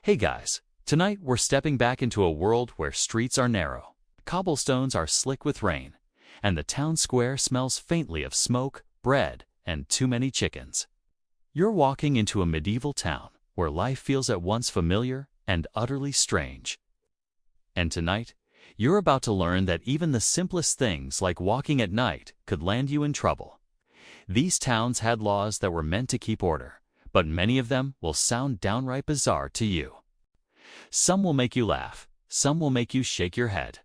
Hey guys, tonight we're stepping back into a world where streets are narrow, cobblestones are slick with rain, and the town square smells faintly of smoke, bread, and too many chickens. You're walking into a medieval town where life feels at once familiar and utterly strange. And tonight, you're about to learn that even the simplest things like walking at night could land you in trouble. These towns had laws that were meant to keep order, but many of them will sound downright bizarre to you. Some will make you laugh, some will make you shake your head,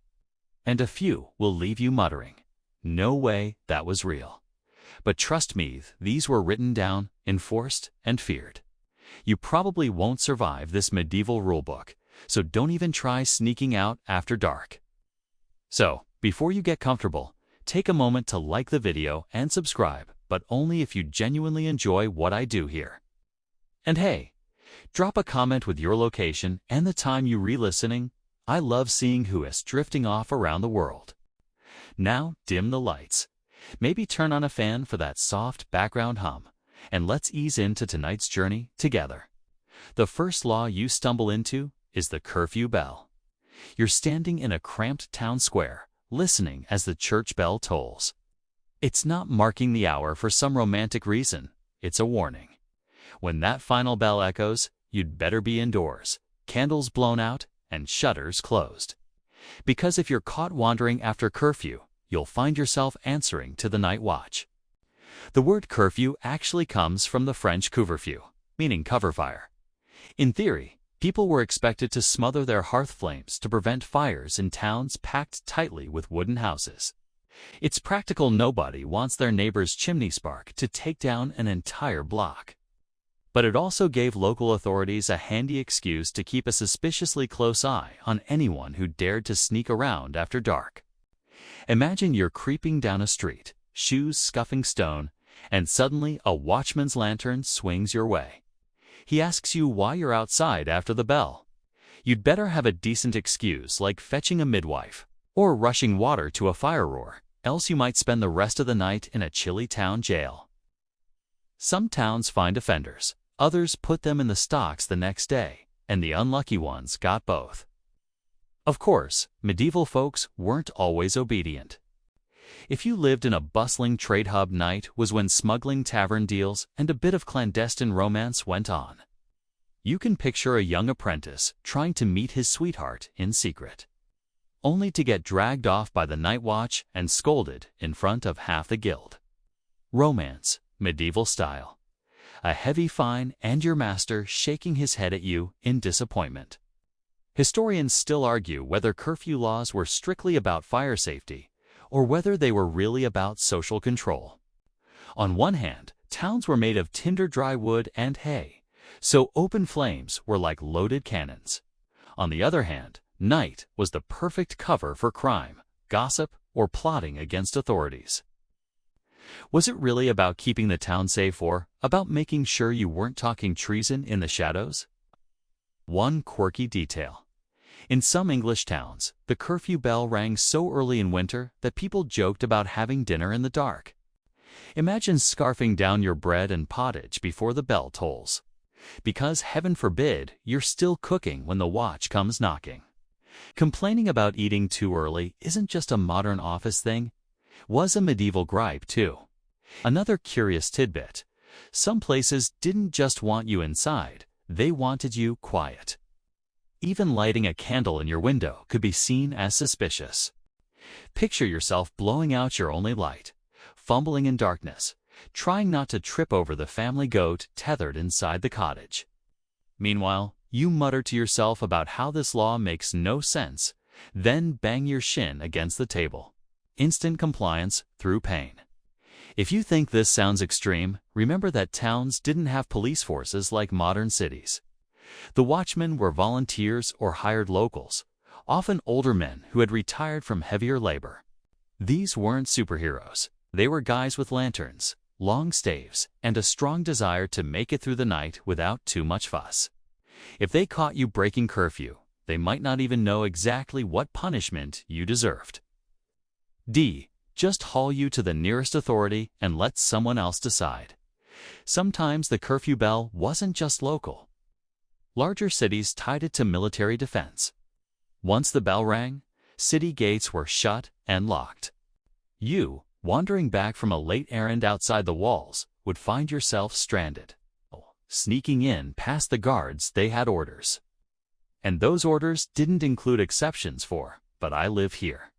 and a few will leave you muttering, "No way, that was real." But trust me, these were written down, enforced, and feared. You probably won't survive this medieval rulebook, so don't even try sneaking out after dark. So, before you get comfortable, take a moment to like the video and subscribe, but only if you genuinely enjoy what I do here. And hey, drop a comment with your location and the time you re-listening. I love seeing who is drifting off around the world. Now, dim the lights. Maybe turn on a fan for that soft background hum, and let's ease into tonight's journey together. The first law you stumble into is the curfew bell. You're standing in a cramped town square, listening as the church bell tolls. It's not marking the hour for some romantic reason, it's a warning. When that final bell echoes, you'd better be indoors, candles blown out, and shutters closed. Because if you're caught wandering after curfew, you'll find yourself answering to the night watch. The word curfew actually comes from the French couvre-feu, meaning cover fire. In theory, people were expected to smother their hearth flames to prevent fires in towns packed tightly with wooden houses. It's practical. Nobody wants their neighbor's chimney spark to take down an entire block. But it also gave local authorities a handy excuse to keep a suspiciously close eye on anyone who dared to sneak around after dark. Imagine you're creeping down a street, shoes scuffing stone, and suddenly a watchman's lantern swings your way. He asks you why you're outside after the bell. You'd better have a decent excuse like fetching a midwife or rushing water to a fire roar, else you might spend the rest of the night in a chilly town jail. Some towns find offenders, others put them in the stocks the next day, and the unlucky ones got both. Of course, medieval folks weren't always obedient. If you lived in a bustling trade hub, night was when smuggling, tavern deals, and a bit of clandestine romance went on. You can picture a young apprentice trying to meet his sweetheart in secret, only to get dragged off by the night watch and scolded in front of half the guild. Romance, medieval style. A heavy fine and your master shaking his head at you in disappointment. Historians still argue whether curfew laws were strictly about fire safety or whether they were really about social control. On one hand, towns were made of tinder, dry wood, and hay, so open flames were like loaded cannons. On the other hand, night was the perfect cover for crime, gossip, or plotting against authorities. Was it really about keeping the town safe or about making sure you weren't talking treason in the shadows? One quirky detail. In some English towns, the curfew bell rang so early in winter that people joked about having dinner in the dark. Imagine scarfing down your bread and pottage before the bell tolls, because heaven forbid you're still cooking when the watch comes knocking. Complaining about eating too early isn't just a modern office thing. Was a medieval gripe too. Another curious tidbit: some places didn't just want you inside, they wanted you quiet. Even lighting a candle in your window could be seen as suspicious. Picture yourself blowing out your only light, fumbling in darkness, trying not to trip over the family goat tethered inside the cottage. Meanwhile, you mutter to yourself about how this law makes no sense, then bang your shin against the table. Instant compliance through pain. If you think this sounds extreme, remember that towns didn't have police forces like modern cities. The watchmen were volunteers or hired locals, often older men who had retired from heavier labor. These weren't superheroes. They were guys with lanterns, long staves, and a strong desire to make it through the night without too much fuss. If they caught you breaking curfew, they might not even know exactly what punishment you deserved. Just haul you to the nearest authority and let someone else decide. Sometimes the curfew bell wasn't just local. Larger cities tied it to military defense. Once the bell rang, city gates were shut and locked. You, wandering back from a late errand outside the walls, would find yourself stranded, sneaking in past the guards. They had orders. And those orders didn't include exceptions for, "But I live here."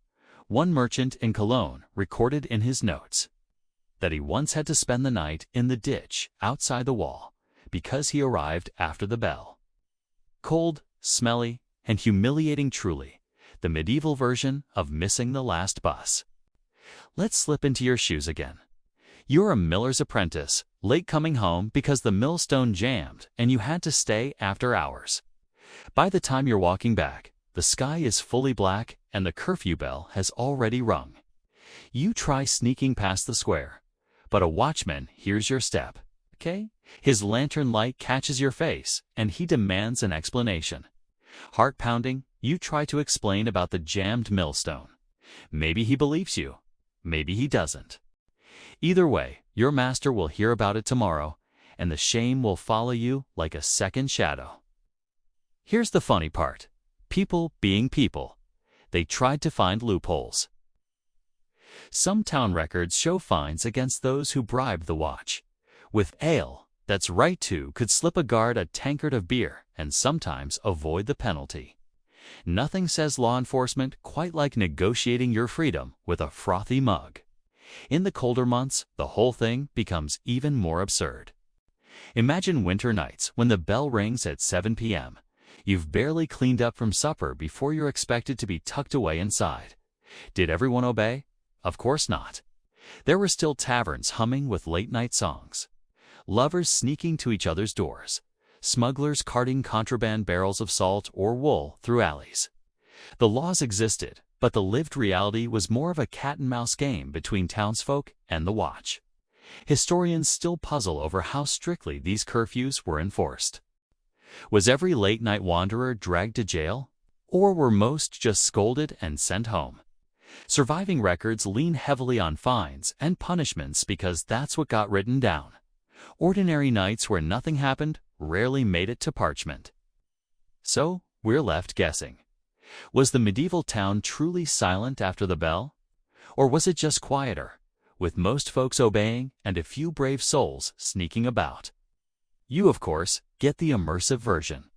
One merchant in Cologne recorded in his notes that he once had to spend the night in the ditch outside the wall because he arrived after the bell. Cold, smelly, and humiliating truly, the medieval version of missing the last bus. Let's slip into your shoes again. You're a miller's apprentice, late coming home because the millstone jammed and you had to stay after hours. By the time you're walking back, the sky is fully black and the curfew bell has already rung. You try sneaking past the square, but a watchman hears your step. His lantern light catches your face and he demands an explanation. Heart pounding, you try to explain about the jammed millstone. Maybe he believes you, maybe he doesn't. Either way, your master will hear about it tomorrow, and the shame will follow you like a second shadow. Here's the funny part. People being people. They tried to find loopholes. Some town records show fines against those who bribed the watch. With ale, that's right too, could slip a guard a tankard of beer and sometimes avoid the penalty. Nothing says law enforcement quite like negotiating your freedom with a frothy mug. In the colder months, the whole thing becomes even more absurd. Imagine winter nights when the bell rings at 7 p.m. You've barely cleaned up from supper before you're expected to be tucked away inside. Did everyone obey? Of course not. There were still taverns humming with late-night songs, lovers sneaking to each other's doors, smugglers carting contraband barrels of salt or wool through alleys. The laws existed, but the lived reality was more of a cat-and-mouse game between townsfolk and the watch. Historians still puzzle over how strictly these curfews were enforced. Was every late-night wanderer dragged to jail? Or were most just scolded and sent home? Surviving records lean heavily on fines and punishments because that's what got written down. Ordinary nights where nothing happened rarely made it to parchment. So, we're left guessing. Was the medieval town truly silent after the bell? Or was it just quieter, with most folks obeying and a few brave souls sneaking about? You, of course, get the immersive version.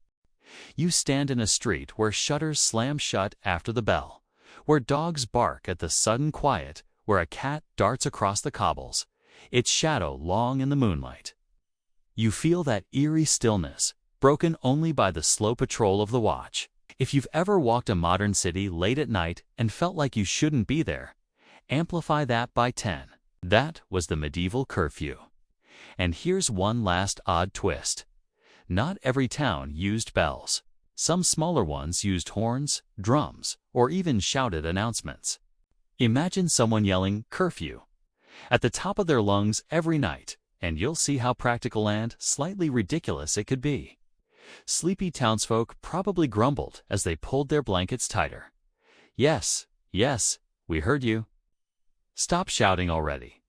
You stand in a street where shutters slam shut after the bell, where dogs bark at the sudden quiet, where a cat darts across the cobbles, its shadow long in the moonlight. You feel that eerie stillness, broken only by the slow patrol of the watch. If you've ever walked a modern city late at night and felt like you shouldn't be there, amplify that by 10. That was the medieval curfew. And here's one last odd twist. Not every town used bells. Some smaller ones used horns, drums, or even shouted announcements. Imagine someone yelling "curfew" at the top of their lungs every night, and you'll see how practical and slightly ridiculous it could be. Sleepy townsfolk probably grumbled as they pulled their blankets tighter. Yes, we heard you. Stop shouting already.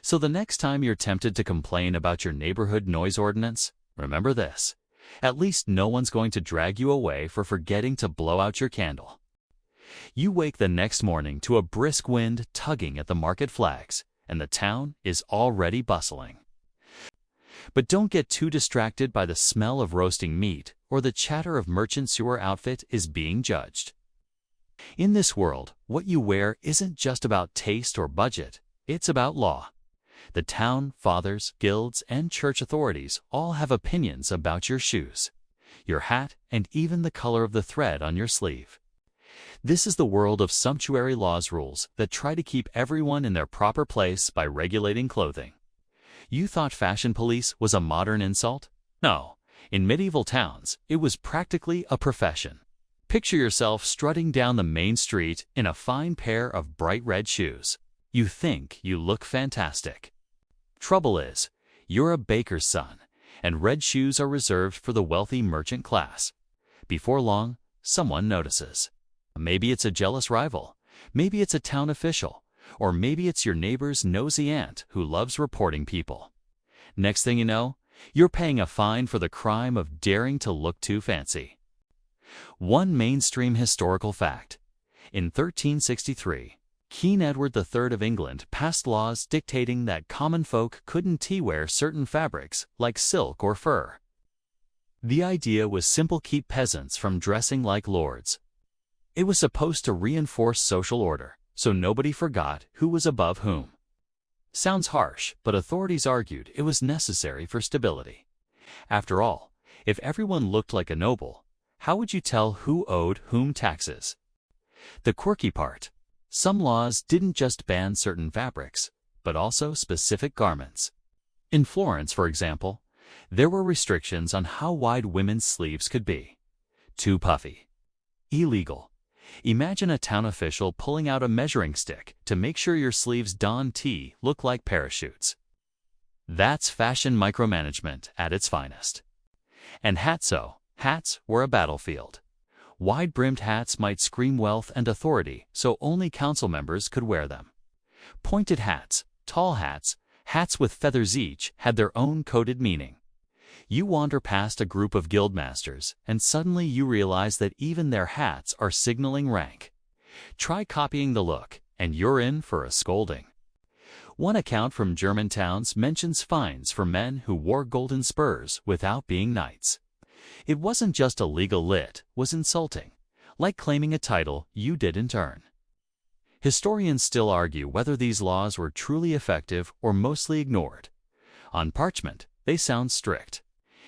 So the next time you're tempted to complain about your neighborhood noise ordinance, remember this. At least no one's going to drag you away for forgetting to blow out your candle. You wake the next morning to a brisk wind tugging at the market flags, and the town is already bustling. But don't get too distracted by the smell of roasting meat or the chatter of merchants your outfit is being judged. In this world, what you wear isn't just about taste or budget, it's about law. The town, fathers, guilds, and church authorities all have opinions about your shoes, your hat, and even the color of the thread on your sleeve. This is the world of sumptuary laws rules that try to keep everyone in their proper place by regulating clothing. You thought fashion police was a modern insult? No. In medieval towns, it was practically a profession. Picture yourself strutting down the main street in a fine pair of bright red shoes. You think you look fantastic. Trouble is, you're a baker's son, and red shoes are reserved for the wealthy merchant class. Before long, someone notices. Maybe it's a jealous rival, maybe it's a town official, or maybe it's your neighbor's nosy aunt who loves reporting people. Next thing you know, You're paying a fine for the crime of daring to look too fancy. One mainstream historical fact. In 1363, King Edward III of England passed laws dictating that common folk couldn't wear certain fabrics like silk or fur. The idea was simple: keep peasants from dressing like lords. It was supposed to reinforce social order, so nobody forgot who was above whom. Sounds harsh, but authorities argued it was necessary for stability. After all, if everyone looked like a noble, how would you tell who owed whom taxes? The quirky part: some laws didn't just ban certain fabrics, but also specific garments. In Florence, for example, there were restrictions on how wide women's sleeves could be. Too puffy. Illegal. Imagine a town official pulling out a measuring stick to make sure your sleeves don't look like parachutes. That's fashion micromanagement at its finest. And hats were a battlefield. Wide-brimmed hats might scream wealth and authority, so only council members could wear them. Pointed hats, tall hats, hats with feathers each had their own coded meaning. You wander past a group of guildmasters, and suddenly you realize that even their hats are signaling rank. Try copying the look, and you're in for a scolding. One account from German towns mentions fines for men who wore golden spurs without being knights. It wasn't just illegal, it was insulting, like claiming a title you didn't earn. Historians still argue whether these laws were truly effective or mostly ignored. On parchment, they sound strict.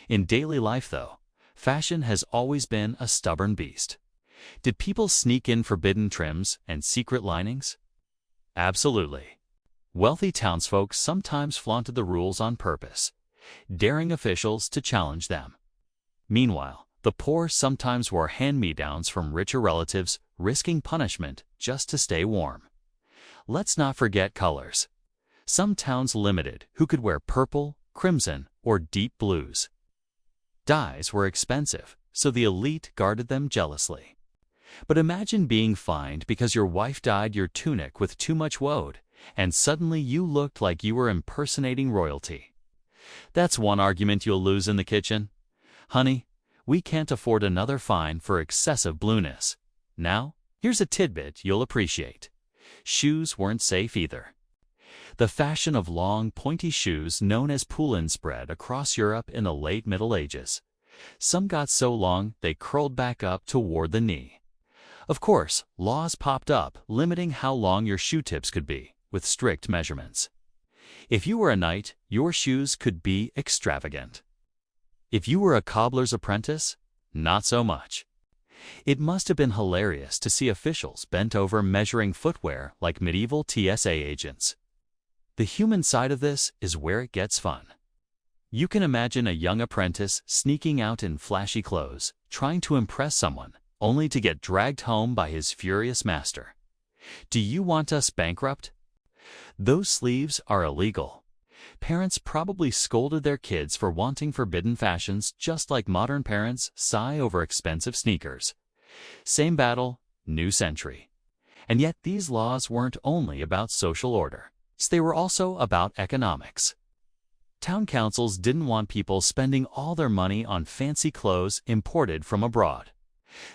In daily life, though, fashion has always been a stubborn beast. Did people sneak in forbidden trims and secret linings? Absolutely. Wealthy townsfolk sometimes flaunted the rules on purpose, daring officials to challenge them. Meanwhile, the poor sometimes wore hand-me-downs from richer relatives, risking punishment just to stay warm. Let's not forget colors. Some towns limited who could wear purple, crimson, or deep blues. Dyes were expensive, so the elite guarded them jealously. But imagine being fined because your wife dyed your tunic with too much woad, and suddenly you looked like you were impersonating royalty. That's one argument you'll lose in the kitchen. Honey, we can't afford another fine for excessive blueness. Now, here's a tidbit you'll appreciate. Shoes weren't safe either. The fashion of long, pointy shoes known as poulin spread across Europe in the late Middle Ages. Some got so long they curled back up toward the knee. Of course, laws popped up limiting how long your shoe tips could be, with strict measurements. If you were a knight, your shoes could be extravagant. If you were a cobbler's apprentice, not so much. It must have been hilarious to see officials bent over measuring footwear like medieval TSA agents. The human side of this is where it gets fun. You can imagine a young apprentice sneaking out in flashy clothes, trying to impress someone, only to get dragged home by his furious master. Do you want us bankrupt? Those sleeves are illegal. Parents probably scolded their kids for wanting forbidden fashions just like modern parents sigh over expensive sneakers. Same battle, new century. And yet these laws weren't only about social order. They were also about economics. Town councils didn't want people spending all their money on fancy clothes imported from abroad.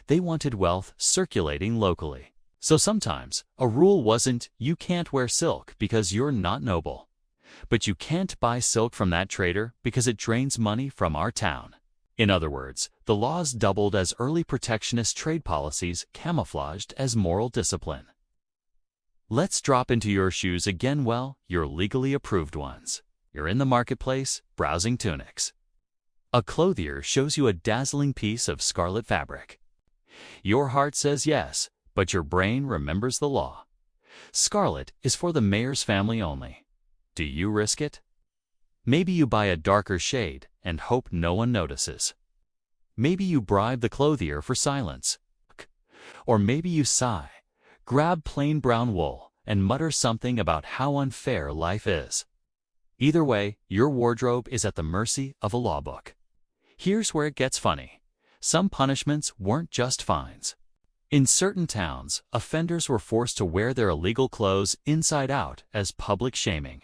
They wanted wealth circulating locally. So sometimes, a rule wasn't, you can't wear silk because you're not noble. But you can't buy silk from that trader because it drains money from our town. In other words, the laws doubled as early protectionist trade policies camouflaged as moral discipline. Let's drop into your shoes again. Well, your legally approved ones. You're in the marketplace, browsing tunics. A clothier shows you a dazzling piece of scarlet fabric. Your heart says yes, but your brain remembers the law. Scarlet is for the mayor's family only. Do you risk it? Maybe you buy a darker shade and hope no one notices. Maybe you bribe the clothier for silence. Or maybe you sigh, grab plain brown wool, and mutter something about how unfair life is. Either way, your wardrobe is at the mercy of a law book. Here's where it gets funny. Some punishments weren't just fines. In certain towns, offenders were forced to wear their illegal clothes inside out as public shaming.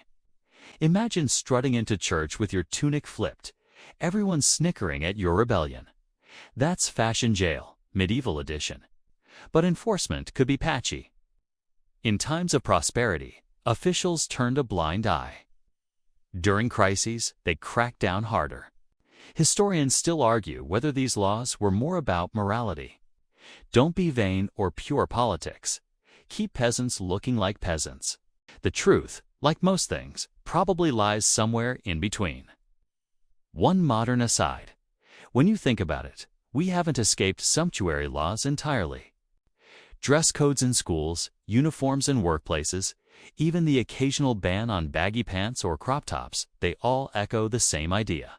Imagine strutting into church with your tunic flipped, Everyone's snickering at your rebellion. That's fashion jail, medieval edition. But enforcement could be patchy. In times of prosperity, officials turned a blind eye. During crises, they cracked down harder. Historians still argue whether these laws were more about morality. Don't be vain or pure politics. Keep peasants looking like peasants. The truth, like most things, probably lies somewhere in between. One modern aside. When you think about it, we haven't escaped sumptuary laws entirely. Dress codes in schools, uniforms in workplaces, even the occasional ban on baggy pants or crop tops, they all echo the same idea.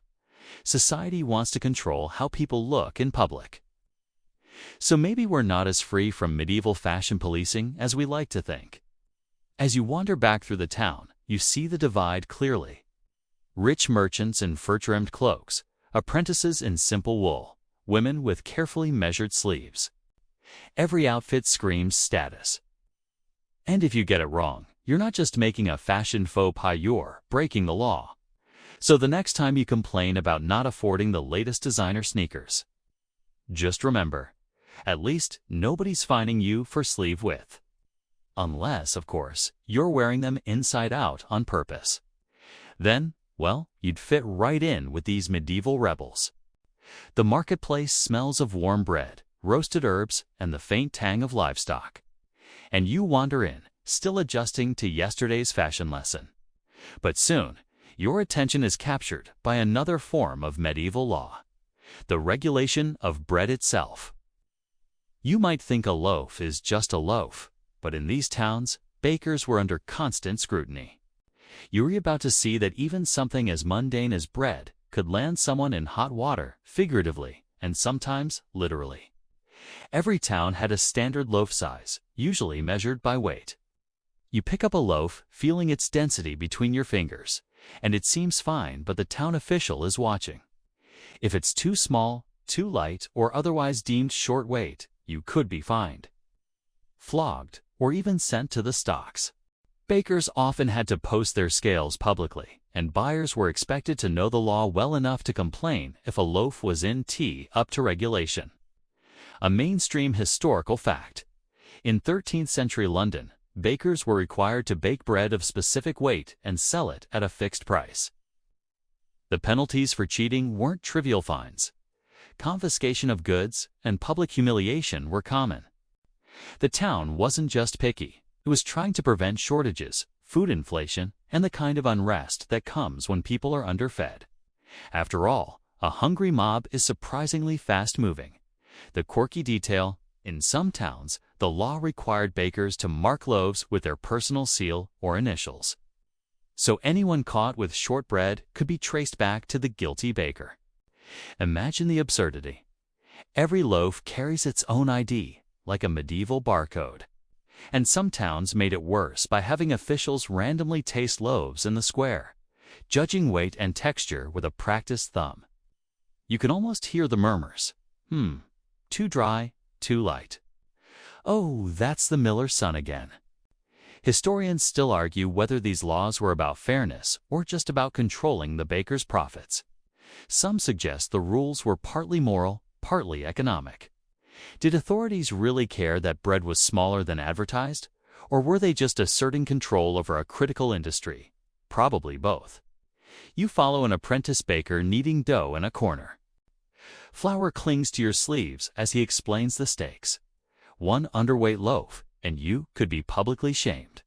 Society wants to control how people look in public. So maybe we're not as free from medieval fashion policing as we like to think. As you wander back through the town, you see the divide clearly. Rich merchants in fur-trimmed cloaks, apprentices in simple wool, women with carefully measured sleeves. Every outfit screams status. And if you get it wrong, you're not just making a fashion faux pas, you're breaking the law. So the next time you complain about not affording the latest designer sneakers, just remember, at least nobody's fining you for sleeve width. Unless, of course, you're wearing them inside out on purpose. Then, well, you'd fit right in with these medieval rebels. The marketplace smells of warm bread, roasted herbs, and the faint tang of livestock. And you wander in, still adjusting to yesterday's fashion lesson. But soon, your attention is captured by another form of medieval law, the regulation of bread itself. You might think a loaf is just a loaf, but in these towns, bakers were under constant scrutiny. You're about to see that even something as mundane as bread could land someone in hot water, figuratively, and sometimes literally. Every town had a standard loaf size, usually measured by weight. You pick up a loaf, feeling its density between your fingers, and it seems fine, but the town official is watching. If it's too small, too light, or otherwise deemed short weight, you could be fined, flogged, or even sent to the stocks. Bakers often had to post their scales publicly, and buyers were expected to know the law well enough to complain if a loaf was in up to regulation. A mainstream historical fact. In 13th century London, bakers were required to bake bread of specific weight and sell it at a fixed price. The penalties for cheating weren't trivial fines. Confiscation of goods and public humiliation were common. The town wasn't just picky. It was trying to prevent shortages, food inflation, and the kind of unrest that comes when people are underfed. After all, a hungry mob is surprisingly fast-moving. The quirky detail, in some towns, the law required bakers to mark loaves with their personal seal or initials. So anyone caught with short bread could be traced back to the guilty baker. Imagine the absurdity. Every loaf carries its own ID, like a medieval barcode. And some towns made it worse by having officials randomly taste loaves in the square, judging weight and texture with a practiced thumb. You can almost hear the murmurs. Too dry, too light. Oh, that's the miller's son again. Historians still argue whether these laws were about fairness or just about controlling the baker's profits. Some suggest the rules were partly moral, partly economic. Did authorities really care that bread was smaller than advertised, or were they just asserting control over a critical industry? Probably both. You follow an apprentice baker kneading dough in a corner. Flour clings to your sleeves as he explains the stakes. One underweight loaf, and you could be publicly shamed.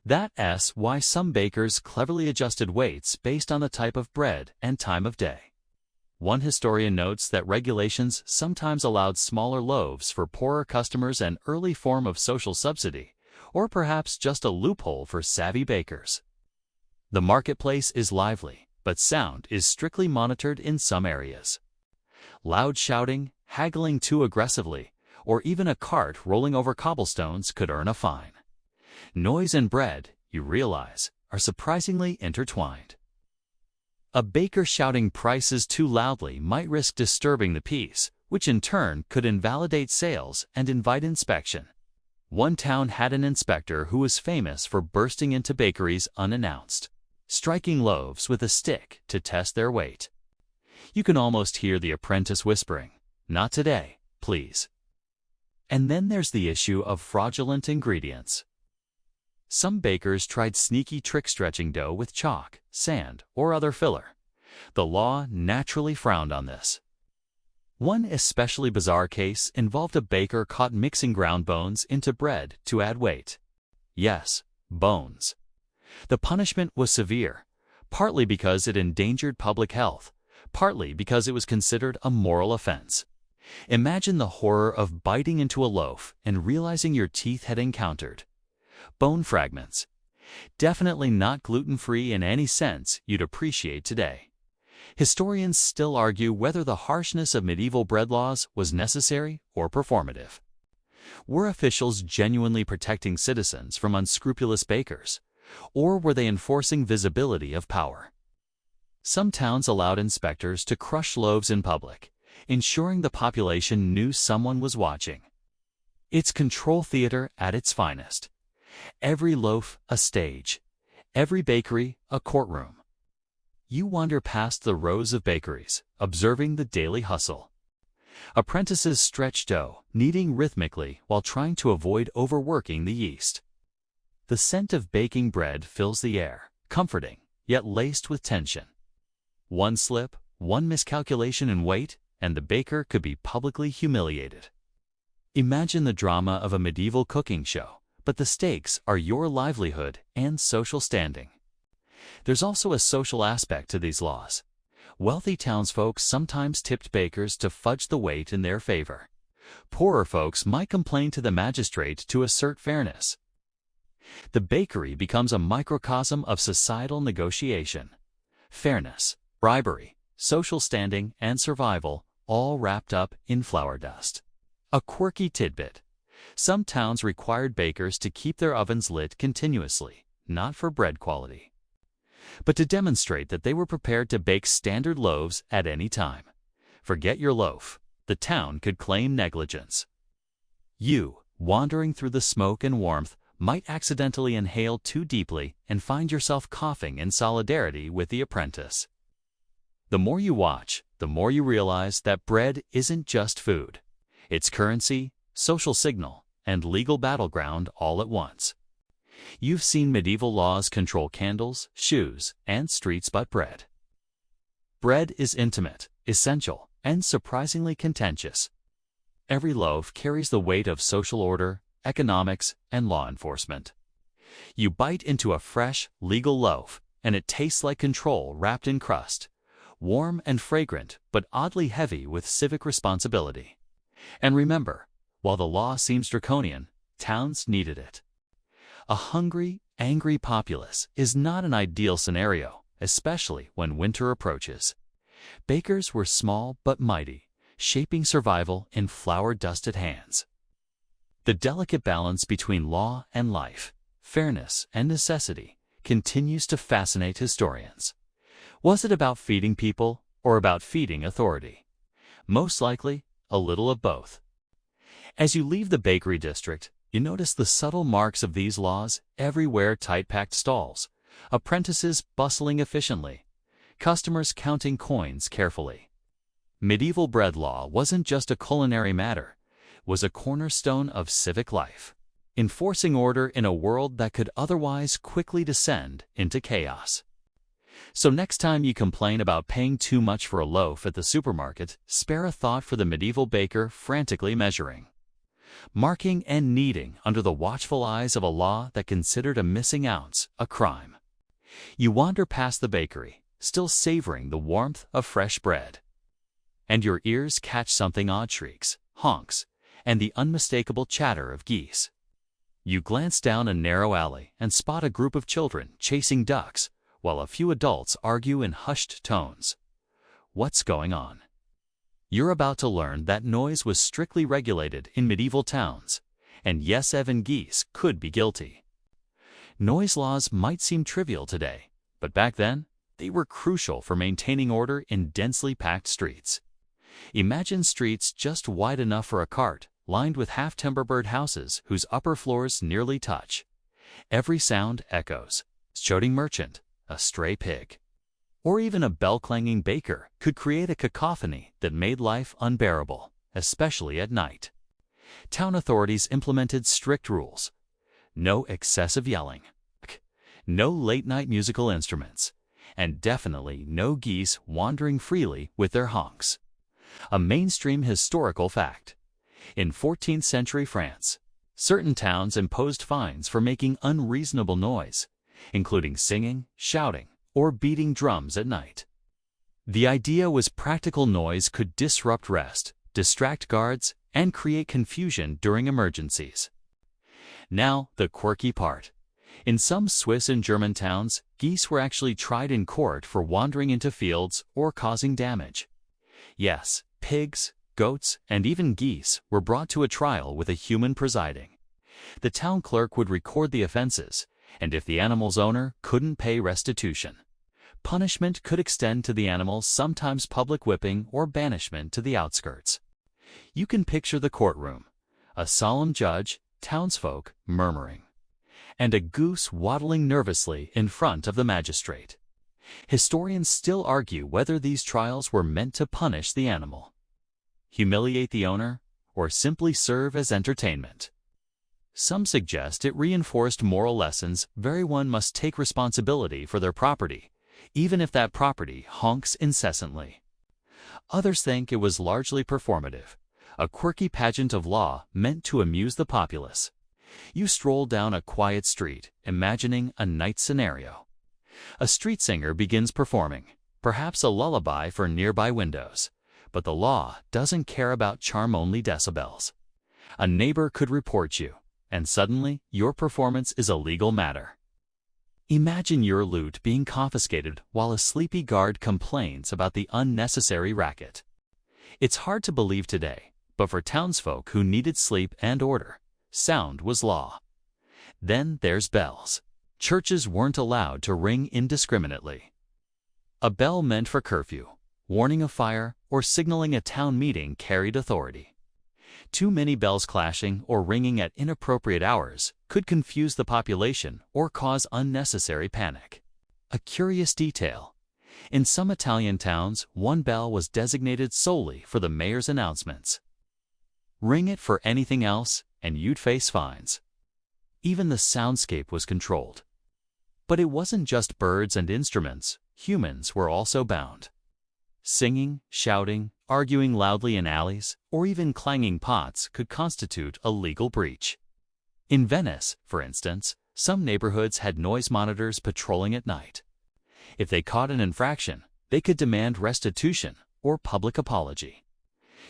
That's why some bakers cleverly adjusted weights based on the type of bread and time of day. One historian notes that regulations sometimes allowed smaller loaves for poorer customers, an early form of social subsidy, or perhaps just a loophole for savvy bakers. The marketplace is lively, but sound is strictly monitored in some areas. Loud shouting, haggling too aggressively, or even a cart rolling over cobblestones could earn a fine. Noise and bread, you realize, are surprisingly intertwined. A baker shouting prices too loudly might risk disturbing the peace, which in turn could invalidate sales and invite inspection. One town had an inspector who was famous for bursting into bakeries unannounced, striking loaves with a stick to test their weight. You can almost hear the apprentice whispering, "Not today, please." And then there's the issue of fraudulent ingredients. Some bakers tried sneaky trick stretching dough with chalk, sand, or other filler. The law naturally frowned on this. One especially bizarre case involved a baker caught mixing ground bones into bread to add weight. Yes, bones. The punishment was severe, partly because it endangered public health, partly because it was considered a moral offense. Imagine the horror of biting into a loaf and realizing your teeth had encountered bone fragments. Definitely not gluten-free in any sense you'd appreciate today. Historians still argue whether the harshness of medieval bread laws was necessary or performative. Were officials genuinely protecting citizens from unscrupulous bakers, or were they enforcing visibility of power? Some towns allowed inspectors to crush loaves in public, ensuring the population knew someone was watching. It's control theater at its finest. Every loaf a stage, every bakery a courtroom. You wander past the rows of bakeries, observing the daily hustle. Apprentices stretch dough, kneading rhythmically while trying to avoid overworking the yeast. The scent of baking bread fills the air, comforting, yet laced with tension. One slip, one miscalculation in weight, and the baker could be publicly humiliated. Imagine the drama of a medieval cooking show, but the stakes are your livelihood and social standing. There's also a social aspect to these laws. Wealthy townsfolk sometimes tipped bakers to fudge the weight in their favor. Poorer folks might complain to the magistrate to assert fairness. The bakery becomes a microcosm of societal negotiation. Fairness, bribery, social standing, and survival, all wrapped up in flour dust. A quirky tidbit. Some towns required bakers to keep their ovens lit continuously, not for bread quality, but to demonstrate that they were prepared to bake standard loaves at any time. Forget your loaf. The town could claim negligence. You, wandering through the smoke and warmth, might accidentally inhale too deeply and find yourself coughing in solidarity with the apprentice. The more you watch, the more you realize that bread isn't just food. It's currency, social signal, and legal battleground all at once. You've seen medieval laws control candles, shoes, and streets, but bread. Bread is intimate, essential, and surprisingly contentious. Every loaf carries the weight of social order, economics, and law enforcement. You bite into a fresh, legal loaf, and it tastes like control wrapped in crust, warm and fragrant, but oddly heavy with civic responsibility. And remember, while the law seems draconian, towns needed it. A hungry, angry populace is not an ideal scenario, especially when winter approaches. Bakers were small but mighty, shaping survival in flour-dusted hands. The delicate balance between law and life, fairness and necessity, continues to fascinate historians. Was it about feeding people or about feeding authority? Most likely, a little of both. As you leave the bakery district, you notice the subtle marks of these laws everywhere: tight-packed stalls, apprentices bustling efficiently, customers counting coins carefully. Medieval bread law wasn't just a culinary matter, it was a cornerstone of civic life, enforcing order in a world that could otherwise quickly descend into chaos. So next time you complain about paying too much for a loaf at the supermarket, spare a thought for the medieval baker frantically measuring, marking and kneading under the watchful eyes of a law that considered a missing ounce a crime. You wander past the bakery, still savoring the warmth of fresh bread, and your ears catch something odd: shrieks, honks, and the unmistakable chatter of geese. You glance down a narrow alley and spot a group of children chasing ducks, while a few adults argue in hushed tones. What's going on? You're about to learn that noise was strictly regulated in medieval towns, and yes, even geese could be guilty. Noise laws might seem trivial today, but back then, they were crucial for maintaining order in densely packed streets. Imagine streets just wide enough for a cart, lined with half-timber-bird houses whose upper floors nearly touch. Every sound echoes: shouting merchant, a stray pig, or even a bell-clanging baker could create a cacophony that made life unbearable, especially at night. Town authorities implemented strict rules. No excessive yelling, no late-night musical instruments, and definitely no geese wandering freely with their honks. A mainstream historical fact. In 14th century France, certain towns imposed fines for making unreasonable noise, including singing, shouting, or beating drums at night. The idea was practical noise could disrupt rest, distract guards, and create confusion during emergencies. Now, the quirky part. In some Swiss and German towns, geese were actually tried in court for wandering into fields or causing damage. Yes, pigs, goats, and even geese were brought to a trial with a human presiding. The town clerk would record the offenses, and if the animal's owner couldn't pay restitution, punishment could extend to the animal, sometimes public whipping or banishment to the outskirts. You can picture the courtroom, a solemn judge, townsfolk murmuring, and a goose waddling nervously in front of the magistrate. Historians still argue whether these trials were meant to punish the animal, humiliate the owner, or simply serve as entertainment. Some suggest it reinforced moral lessons. Everyone must take responsibility for their property, even if that property honks incessantly. Others think it was largely performative, a quirky pageant of law meant to amuse the populace. You stroll down a quiet street, imagining a night scenario. A street singer begins performing, perhaps a lullaby for nearby windows, but the law doesn't care about charm-only decibels. A neighbor could report you, and suddenly your performance is a legal matter. Imagine your loot being confiscated while a sleepy guard complains about the unnecessary racket. It's hard to believe today, but for townsfolk who needed sleep and order, sound was law. Then there's bells. Churches weren't allowed to ring indiscriminately. A bell meant for curfew, warning of fire, or signaling a town meeting carried authority. Too many bells clashing or ringing at inappropriate hours could confuse the population or cause unnecessary panic. A curious detail. In some Italian towns, one bell was designated solely for the mayor's announcements. Ring it for anything else, and you'd face fines. Even the soundscape was controlled. But it wasn't just birds and instruments. Humans were also bound. Singing, shouting, arguing loudly in alleys, or even clanging pots could constitute a legal breach. In Venice, for instance, some neighborhoods had noise monitors patrolling at night. If they caught an infraction, they could demand restitution or public apology.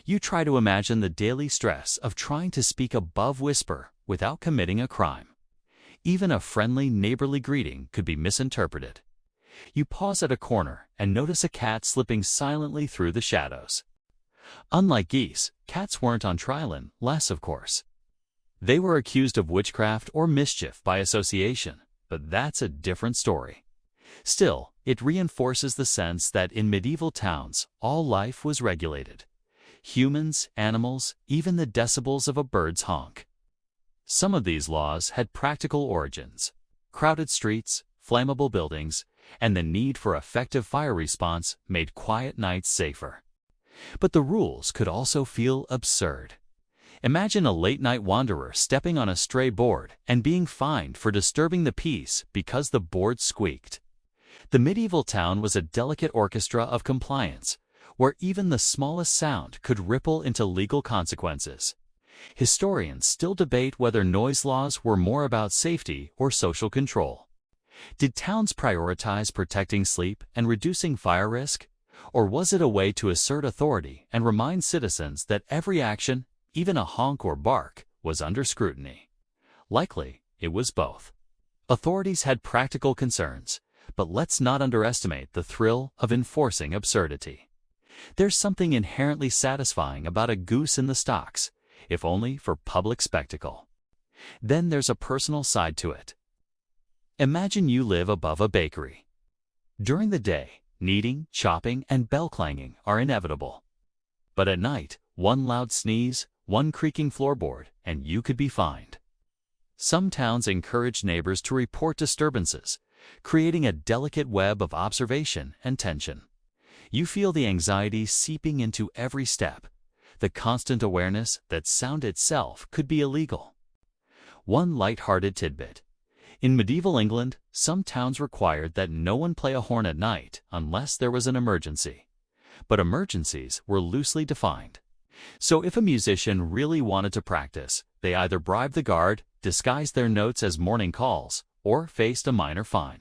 You try to imagine the daily stress of trying to speak above whisper without committing a crime. Even a friendly neighborly greeting could be misinterpreted. You pause at a corner and notice a cat slipping silently through the shadows. Unlike geese, cats weren't on trial unless, of course, they were accused of witchcraft or mischief by association, but that's a different story. Still, it reinforces the sense that in medieval towns, all life was regulated. Humans, animals, even the decibels of a bird's honk. Some of these laws had practical origins: crowded streets, flammable buildings, and the need for effective fire response made quiet nights safer. But the rules could also feel absurd. Imagine a late-night wanderer stepping on a stray board and being fined for disturbing the peace because the board squeaked. The medieval town was a delicate orchestra of compliance, where even the smallest sound could ripple into legal consequences. Historians still debate whether noise laws were more about safety or social control. Did towns prioritize protecting sleep and reducing fire risk? Or was it a way to assert authority and remind citizens that every action, even a honk or bark, was under scrutiny? Likely, it was both. Authorities had practical concerns, but let's not underestimate the thrill of enforcing absurdity. There's something inherently satisfying about a goose in the stocks, if only for public spectacle. Then there's a personal side to it. Imagine you live above a bakery. During the day, kneading, chopping, and bell clanging are inevitable. But at night, one loud sneeze, one creaking floorboard, and you could be fined. Some towns encourage neighbors to report disturbances, creating a delicate web of observation and tension. You feel the anxiety seeping into every step, the constant awareness that sound itself could be illegal. One light-hearted tidbit. In medieval England, some towns required that no one play a horn at night unless there was an emergency. But emergencies were loosely defined. So if a musician really wanted to practice, they either bribed the guard, disguised their notes as morning calls, or faced a minor fine.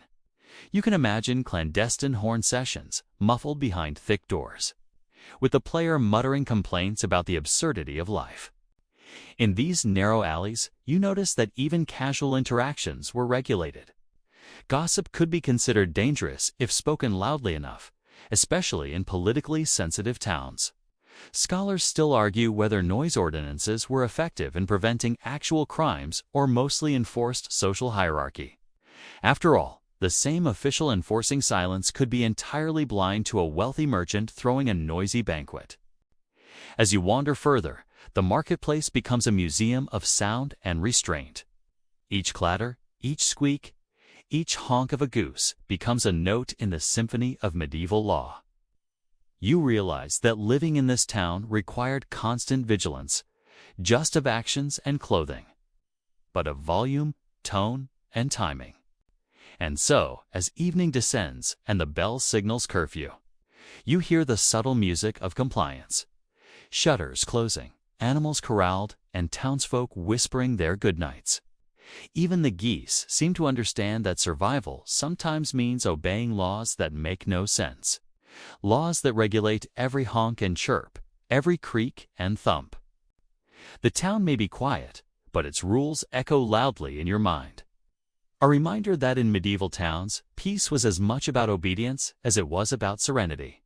You can imagine clandestine horn sessions, muffled behind thick doors, with the player muttering complaints about the absurdity of life. In these narrow alleys, you notice that even casual interactions were regulated. Gossip could be considered dangerous if spoken loudly enough, especially in politically sensitive towns. Scholars still argue whether noise ordinances were effective in preventing actual crimes or mostly enforced social hierarchy. After all, the same official enforcing silence could be entirely blind to a wealthy merchant throwing a noisy banquet. As you wander further, the marketplace becomes a museum of sound and restraint. Each clatter, each squeak, each honk of a goose becomes a note in the symphony of medieval law. You realize that living in this town required constant vigilance, just of actions and clothing, but of volume, tone, and timing. And so, as evening descends and the bell signals curfew, you hear the subtle music of compliance. Shutters closing, animals corralled, and townsfolk whispering their goodnights. Even the geese seem to understand that survival sometimes means obeying laws that make no sense. Laws that regulate every honk and chirp, every creak and thump. The town may be quiet, but its rules echo loudly in your mind. A reminder that in medieval towns, peace was as much about obedience as it was about serenity.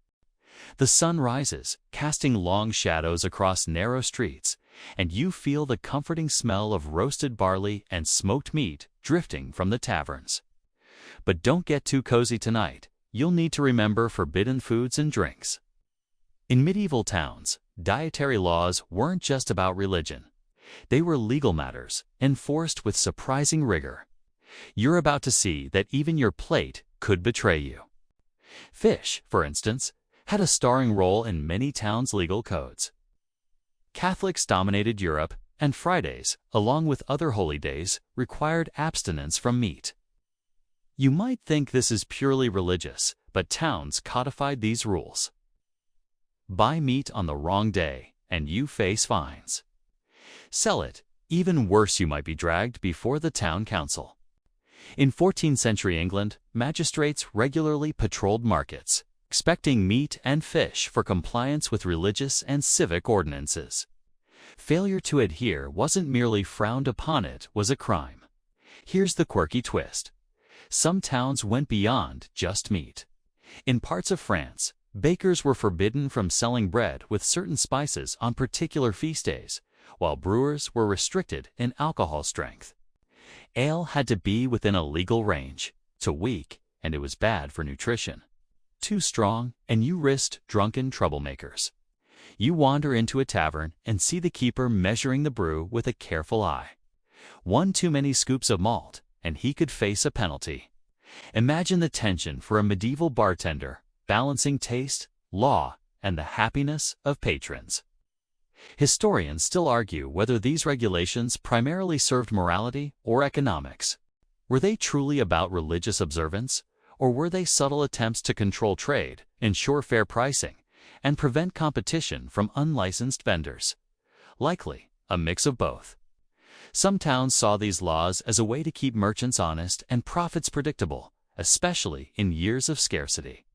The sun rises, casting long shadows across narrow streets, and you feel the comforting smell of roasted barley and smoked meat drifting from the taverns. But don't get too cozy tonight. You'll need to remember forbidden foods and drinks. In medieval towns, dietary laws weren't just about religion. They were legal matters, enforced with surprising rigor. You're about to see that even your plate could betray you. Fish, for instance, had a starring role in many towns' legal codes. Catholics dominated Europe, and Fridays, along with other holy days, required abstinence from meat. You might think this is purely religious, but towns codified these rules. Buy meat on the wrong day, and you face fines. Sell it, even worse, you might be dragged before the town council. In 14th century England, magistrates regularly patrolled markets, expecting meat and fish for compliance with religious and civic ordinances. Failure to adhere wasn't merely frowned upon, it was a crime. Here's the quirky twist. Some towns went beyond just meat. In parts of France, bakers were forbidden from selling bread with certain spices on particular feast days, while brewers were restricted in alcohol strength. Ale had to be within a legal range. Too weak, and it was bad for nutrition. Too strong, and you risked drunken troublemakers. You wander into a tavern and see the keeper measuring the brew with a careful eye. One too many scoops of malt, and he could face a penalty. Imagine the tension for a medieval bartender, balancing taste, law, and the happiness of patrons. Historians still argue whether these regulations primarily served morality or economics. Were they truly about religious observance, or were they subtle attempts to control trade, ensure fair pricing, and prevent competition from unlicensed vendors? Likely, a mix of both. Some towns saw these laws as a way to keep merchants honest and profits predictable, especially in years of scarcity.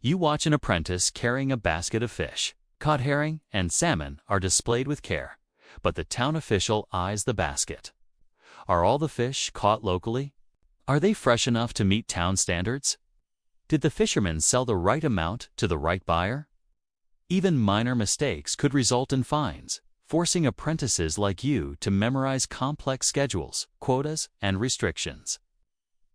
You watch an apprentice carrying a basket of fish. Cod herring and salmon are displayed with care, but the town official eyes the basket. Are all the fish caught locally? Are they fresh enough to meet town standards? Did the fisherman sell the right amount to the right buyer? Even minor mistakes could result in fines, forcing apprentices like you to memorize complex schedules, quotas, and restrictions.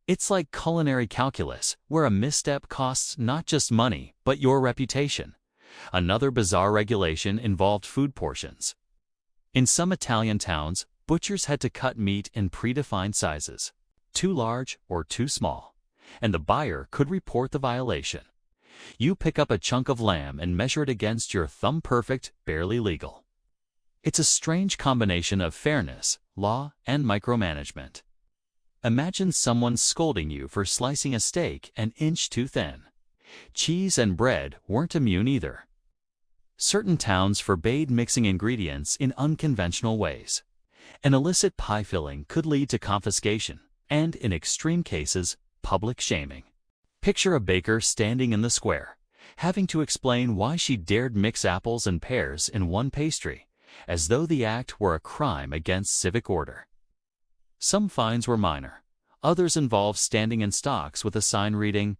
It's like culinary calculus, where a misstep costs not just money, but your reputation. Another bizarre regulation involved food portions. In some Italian towns, butchers had to cut meat in predefined sizes, too large or too small, and the buyer could report the violation. You pick up a chunk of lamb and measure it against your thumb-perfect, barely legal. It's a strange combination of fairness, law, and micromanagement. Imagine someone scolding you for slicing a steak an inch too thin. Cheese and bread weren't immune either. Certain towns forbade mixing ingredients in unconventional ways. An illicit pie filling could lead to confiscation and, in extreme cases, public shaming. Picture a baker standing in the square, having to explain why she dared mix apples and pears in one pastry, as though the act were a crime against civic order. Some fines were minor. Others involved standing in stocks with a sign reading,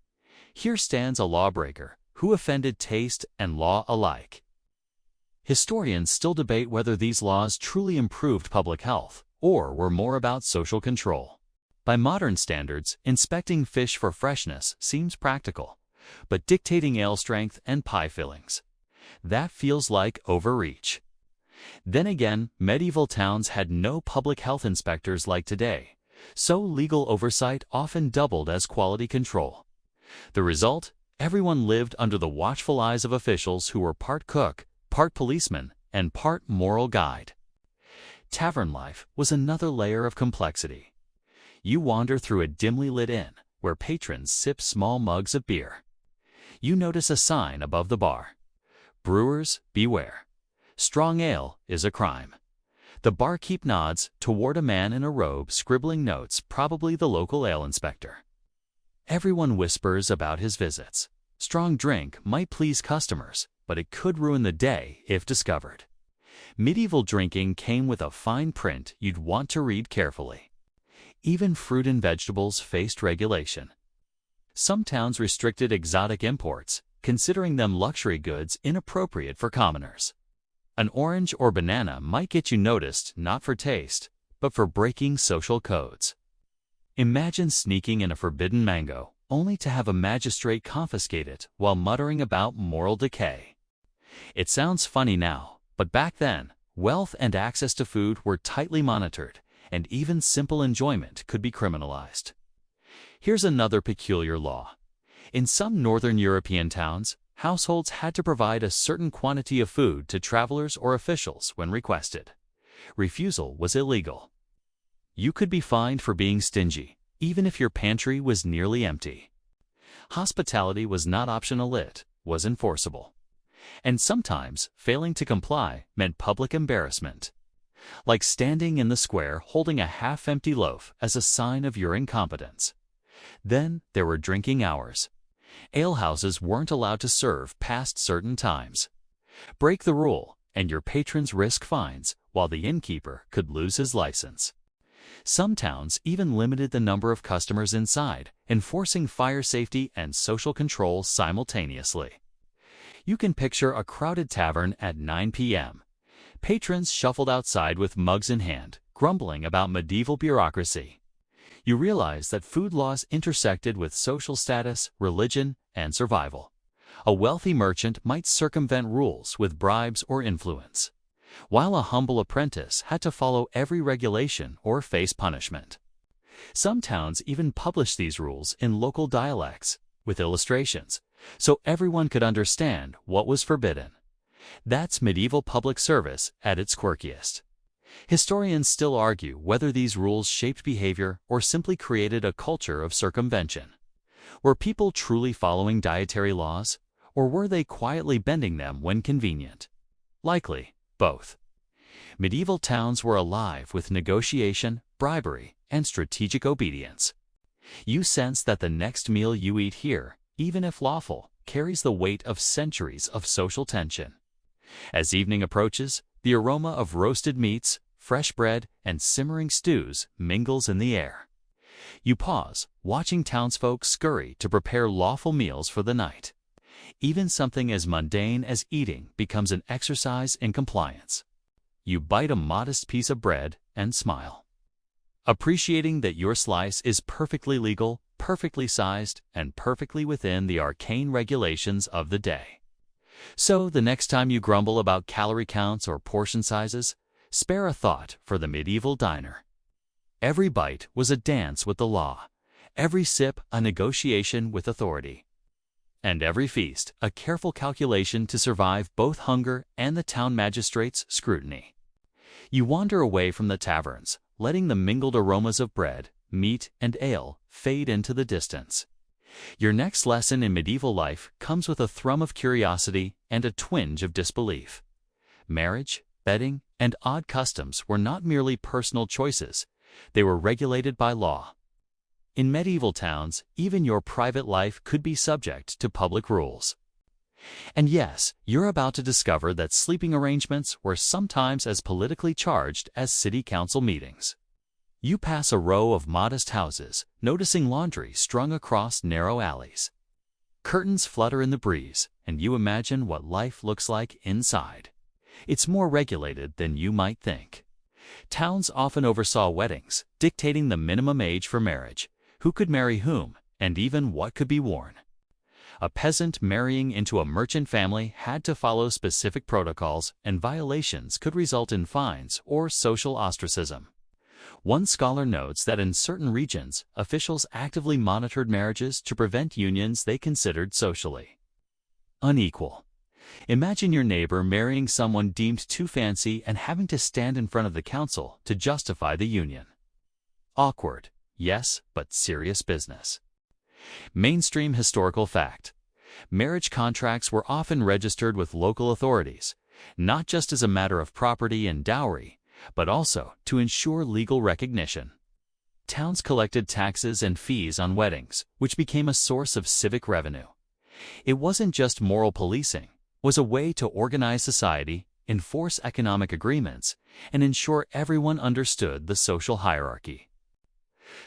"Here stands a lawbreaker who offended taste and law alike." Historians still debate whether these laws truly improved public health or were more about social control. By modern standards, inspecting fish for freshness seems practical, but dictating ale strength and pie fillings, that feels like overreach. Then again, medieval towns had no public health inspectors like today, so legal oversight often doubled as quality control. The result? Everyone lived under the watchful eyes of officials who were part cook, part policeman, and part moral guide. Tavern life was another layer of complexity. You wander through a dimly lit inn where patrons sip small mugs of beer. You notice a sign above the bar. "Brewers, beware. Strong ale is a crime." The barkeep nods toward a man in a robe scribbling notes, probably the local ale inspector. Everyone whispers about his visits. Strong drink might please customers, but it could ruin the day if discovered. Medieval drinking came with a fine print you'd want to read carefully. Even fruit and vegetables faced regulation. Some towns restricted exotic imports, considering them luxury goods inappropriate for commoners. An orange or banana might get you noticed not for taste, but for breaking social codes. Imagine sneaking in a forbidden mango, only to have a magistrate confiscate it while muttering about moral decay. It sounds funny now, but back then, wealth and access to food were tightly monitored, and even simple enjoyment could be criminalized. Here's another peculiar law. In some northern European towns, households had to provide a certain quantity of food to travelers or officials when requested. Refusal was illegal. You could be fined for being stingy, even if your pantry was nearly empty. Hospitality was not optional, it was enforceable. And sometimes, failing to comply meant public embarrassment. Like standing in the square holding a half-empty loaf as a sign of your incompetence. Then there were drinking hours. Alehouses weren't allowed to serve past certain times. Break the rule, and your patrons risk fines, while the innkeeper could lose his license. Some towns even limited the number of customers inside, enforcing fire safety and social control simultaneously. You can picture a crowded tavern at 9 p.m. Patrons shuffled outside with mugs in hand, grumbling about medieval bureaucracy. You realize that food laws intersected with social status, religion, and survival. A wealthy merchant might circumvent rules with bribes or influence, while a humble apprentice had to follow every regulation or face punishment. Some towns even published these rules in local dialects, with illustrations, so everyone could understand what was forbidden. That's medieval public service at its quirkiest. Historians still argue whether these rules shaped behavior or simply created a culture of circumvention. Were people truly following dietary laws, or were they quietly bending them when convenient? Likely, both. Medieval towns were alive with negotiation, bribery, and strategic obedience. You sense that the next meal you eat here, even if lawful, carries the weight of centuries of social tension. As evening approaches, the aroma of roasted meats, fresh bread, and simmering stews mingles in the air. You pause, watching townsfolk scurry to prepare lawful meals for the night. Even something as mundane as eating becomes an exercise in compliance. You bite a modest piece of bread and smile, appreciating that your slice is perfectly legal, perfectly sized, and perfectly within the arcane regulations of the day. So the next time you grumble about calorie counts or portion sizes, spare a thought for the medieval diner. Every bite was a dance with the law. Every sip a negotiation with authority. And every feast a careful calculation to survive both hunger and the town magistrate's scrutiny. You wander away from the taverns, letting the mingled aromas of bread, meat, and ale fade into the distance. Your next lesson in medieval life comes with a thrum of curiosity and a twinge of disbelief. Marriage, betting, and odd customs were not merely personal choices, they were regulated by law. In medieval towns, even your private life could be subject to public rules. And yes, you're about to discover that sleeping arrangements were sometimes as politically charged as city council meetings. You pass a row of modest houses, noticing laundry strung across narrow alleys. Curtains flutter in the breeze, and you imagine what life looks like inside. It's more regulated than you might think. Towns often oversaw weddings, dictating the minimum age for marriage, who could marry whom, and even what could be worn. A peasant marrying into a merchant family had to follow specific protocols, and violations could result in fines or social ostracism. One scholar notes that in certain regions, officials actively monitored marriages to prevent unions they considered socially unequal. Imagine your neighbor marrying someone deemed too fancy and having to stand in front of the council to justify the union. Awkward, yes, but serious business. Mainstream historical fact. Marriage contracts were often registered with local authorities, not just as a matter of property and dowry, but also to ensure legal recognition. Towns collected taxes and fees on weddings, which became a source of civic revenue. It wasn't just moral policing, it was a way to organize society, enforce economic agreements, and ensure everyone understood the social hierarchy.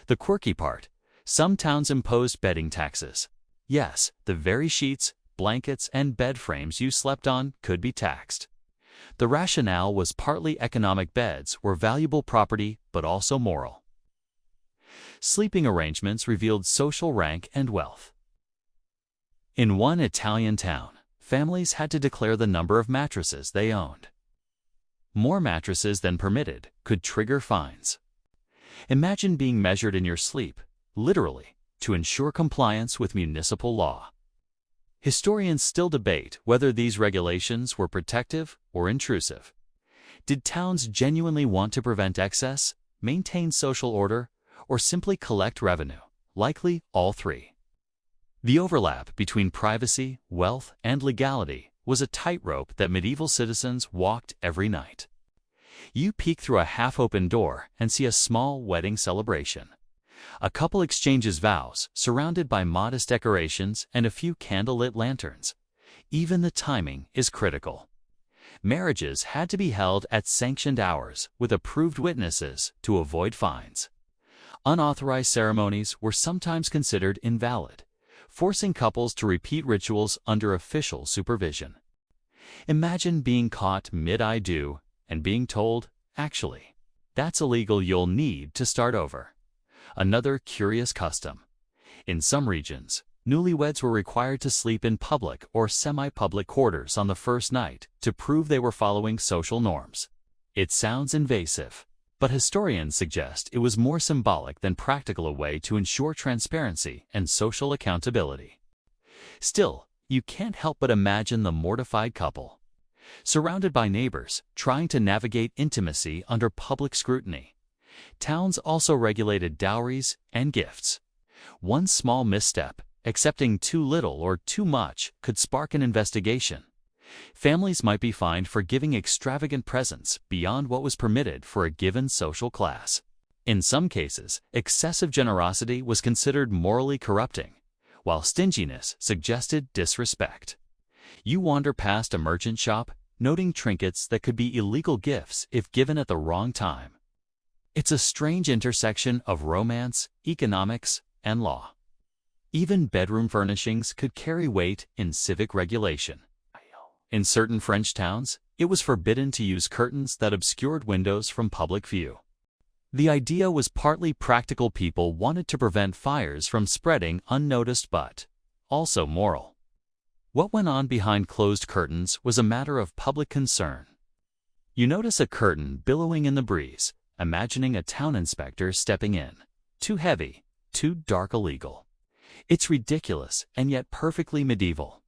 The quirky part. Some towns imposed bedding taxes. Yes, the very sheets, blankets, and bed frames you slept on could be taxed. The rationale was partly economic. Beds were valuable property, but also moral. Sleeping arrangements revealed social rank and wealth. In one Italian town, families had to declare the number of mattresses they owned. More mattresses than permitted could trigger fines. Imagine being measured in your sleep, literally, to ensure compliance with municipal law. Historians still debate whether these regulations were protective or intrusive. Did towns genuinely want to prevent excess, maintain social order, or simply collect revenue? Likely all three. The overlap between privacy, wealth, and legality was a tightrope that medieval citizens walked every night. You peek through a half-open door and see a small wedding celebration. A couple exchanges vows, surrounded by modest decorations and a few candlelit lanterns. Even the timing is critical. Marriages had to be held at sanctioned hours with approved witnesses to avoid fines. Unauthorized ceremonies were sometimes considered invalid, forcing couples to repeat rituals under official supervision. Imagine being caught mid-I do and being told, actually, that's illegal, you'll need to start over. Another curious custom. In some regions, newlyweds were required to sleep in public or semi-public quarters on the first night to prove they were following social norms. It sounds invasive, but historians suggest it was more symbolic than practical, a way to ensure transparency and social accountability. Still, you can't help but imagine the mortified couple, surrounded by neighbors, trying to navigate intimacy under public scrutiny. Towns also regulated dowries and gifts. One small misstep, accepting too little or too much, could spark an investigation. Families might be fined for giving extravagant presents beyond what was permitted for a given social class. In some cases, excessive generosity was considered morally corrupting, while stinginess suggested disrespect. You wander past a merchant shop, noting trinkets that could be illegal gifts if given at the wrong time. It's a strange intersection of romance, economics, and law. Even bedroom furnishings could carry weight in civic regulation. In certain French towns, it was forbidden to use curtains that obscured windows from public view. The idea was partly practical. People wanted to prevent fires from spreading unnoticed, but also moral. What went on behind closed curtains was a matter of public concern. You notice a curtain billowing in the breeze, imagining a town inspector stepping in. Too heavy, too dark illegal. It's ridiculous and yet perfectly medieval.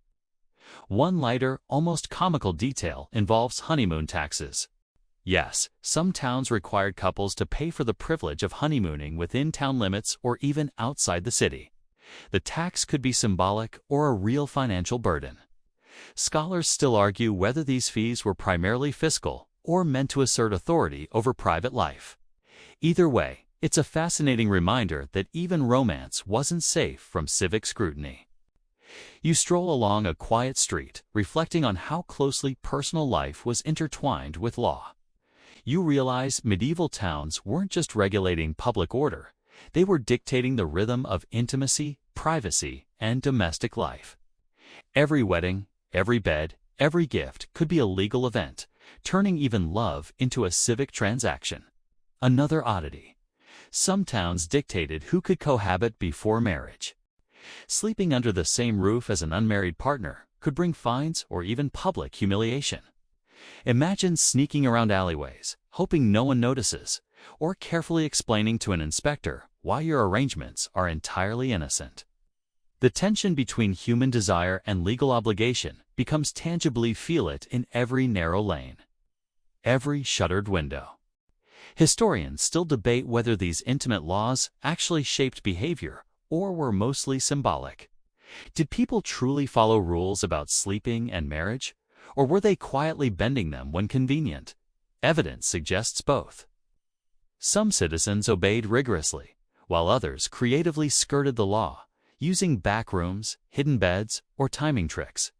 One lighter, almost comical detail involves honeymoon taxes. Yes, some towns required couples to pay for the privilege of honeymooning within town limits or even outside the city. The tax could be symbolic or a real financial burden. Scholars still argue whether these fees were primarily fiscal or meant to assert authority over private life. Either way, it's a fascinating reminder that even romance wasn't safe from civic scrutiny. You stroll along a quiet street, reflecting on how closely personal life was intertwined with law. You realize medieval towns weren't just regulating public order, they were dictating the rhythm of intimacy, privacy, and domestic life. Every wedding, every bed, every gift could be a legal event, turning even love into a civic transaction. Another oddity. Some towns dictated who could cohabit before marriage. Sleeping under the same roof as an unmarried partner could bring fines or even public humiliation. Imagine sneaking around alleyways, hoping no one notices, or carefully explaining to an inspector why your arrangements are entirely innocent. The tension between human desire and legal obligation becomes tangibly felt in every narrow lane, every shuttered window. Historians still debate whether these intimate laws actually shaped behavior or were mostly symbolic. Did people truly follow rules about sleeping and marriage, or were they quietly bending them when convenient? Evidence suggests both. Some citizens obeyed rigorously, while others creatively skirted the law, using back rooms, hidden beds, or timing tricks.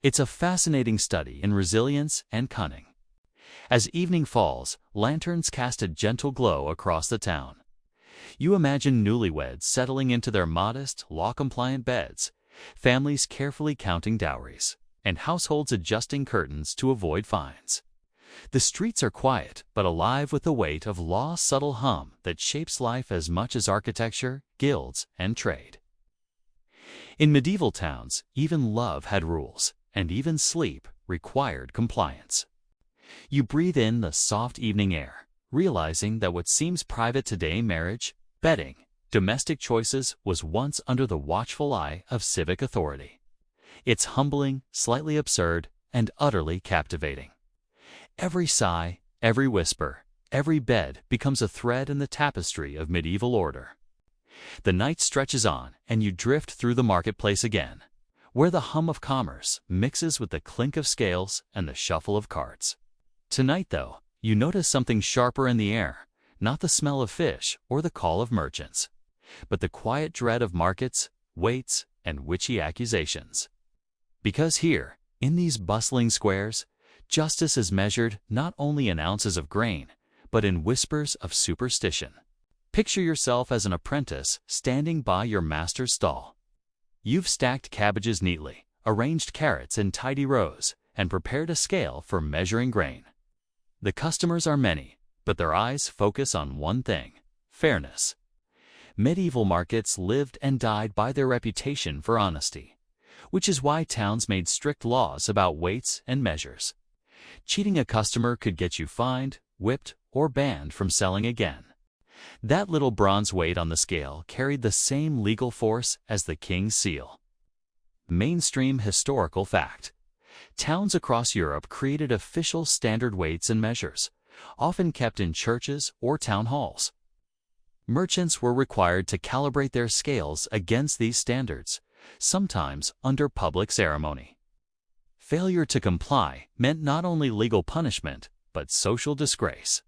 It's a fascinating study in resilience and cunning. As evening falls, lanterns cast a gentle glow across the town. You imagine newlyweds settling into their modest, law-compliant beds, families carefully counting dowries, and households adjusting curtains to avoid fines. The streets are quiet, but alive with the weight of law's subtle hum that shapes life as much as architecture, guilds, and trade. In medieval towns, even love had rules, and even sleep required compliance. You breathe in the soft evening air, realizing that what seems private today, marriage, bedding, domestic choices, was once under the watchful eye of civic authority. It's humbling, slightly absurd, and utterly captivating. Every sigh, every whisper, every bed becomes a thread in the tapestry of medieval order. The night stretches on, and you drift through the marketplace again, where the hum of commerce mixes with the clink of scales and the shuffle of carts. Tonight, though, you notice something sharper in the air, not the smell of fish or the call of merchants, but the quiet dread of markets, waits, and witchy accusations. Because here, in these bustling squares, justice is measured not only in ounces of grain, but in whispers of superstition. Picture yourself as an apprentice standing by your master's stall. You've stacked cabbages neatly, arranged carrots in tidy rows, and prepared a scale for measuring grain. The customers are many, but their eyes focus on one thing: fairness. Medieval markets lived and died by their reputation for honesty, which is why towns made strict laws about weights and measures. Cheating a customer could get you fined, whipped, or banned from selling again. That little bronze weight on the scale carried the same legal force as the king's seal. Mainstream historical fact. Towns across Europe created official standard weights and measures, often kept in churches or town halls. Merchants were required to calibrate their scales against these standards, sometimes under public ceremony. Failure to comply meant not only legal punishment, but social disgrace.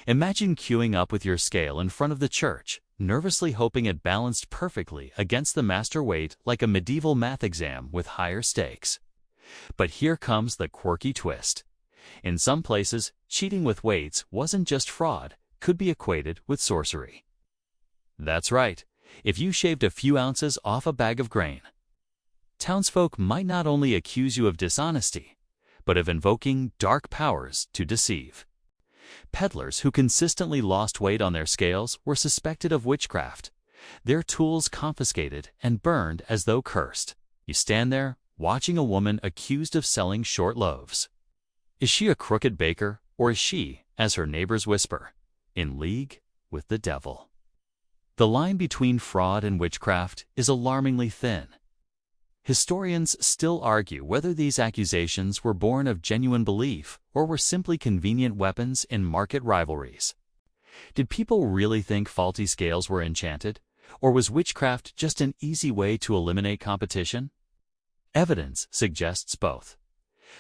Imagine queuing up with your scale in front of the church, nervously hoping it balanced perfectly against the master weight like a medieval math exam with higher stakes. But here comes the quirky twist. In some places, cheating with weights wasn't just fraud, could be equated with sorcery. That's right, if you shaved a few ounces off a bag of grain, townsfolk might not only accuse you of dishonesty, but of invoking dark powers to deceive. Peddlers who consistently lost weight on their scales were suspected of witchcraft, their tools confiscated and burned as though cursed. You stand there, watching a woman accused of selling short loaves. Is she a crooked baker, or is she, as her neighbors whisper, in league with the devil? The line between fraud and witchcraft is alarmingly thin. Historians still argue whether these accusations were born of genuine belief or were simply convenient weapons in market rivalries. Did people really think faulty scales were enchanted, or was witchcraft just an easy way to eliminate competition? Evidence suggests both.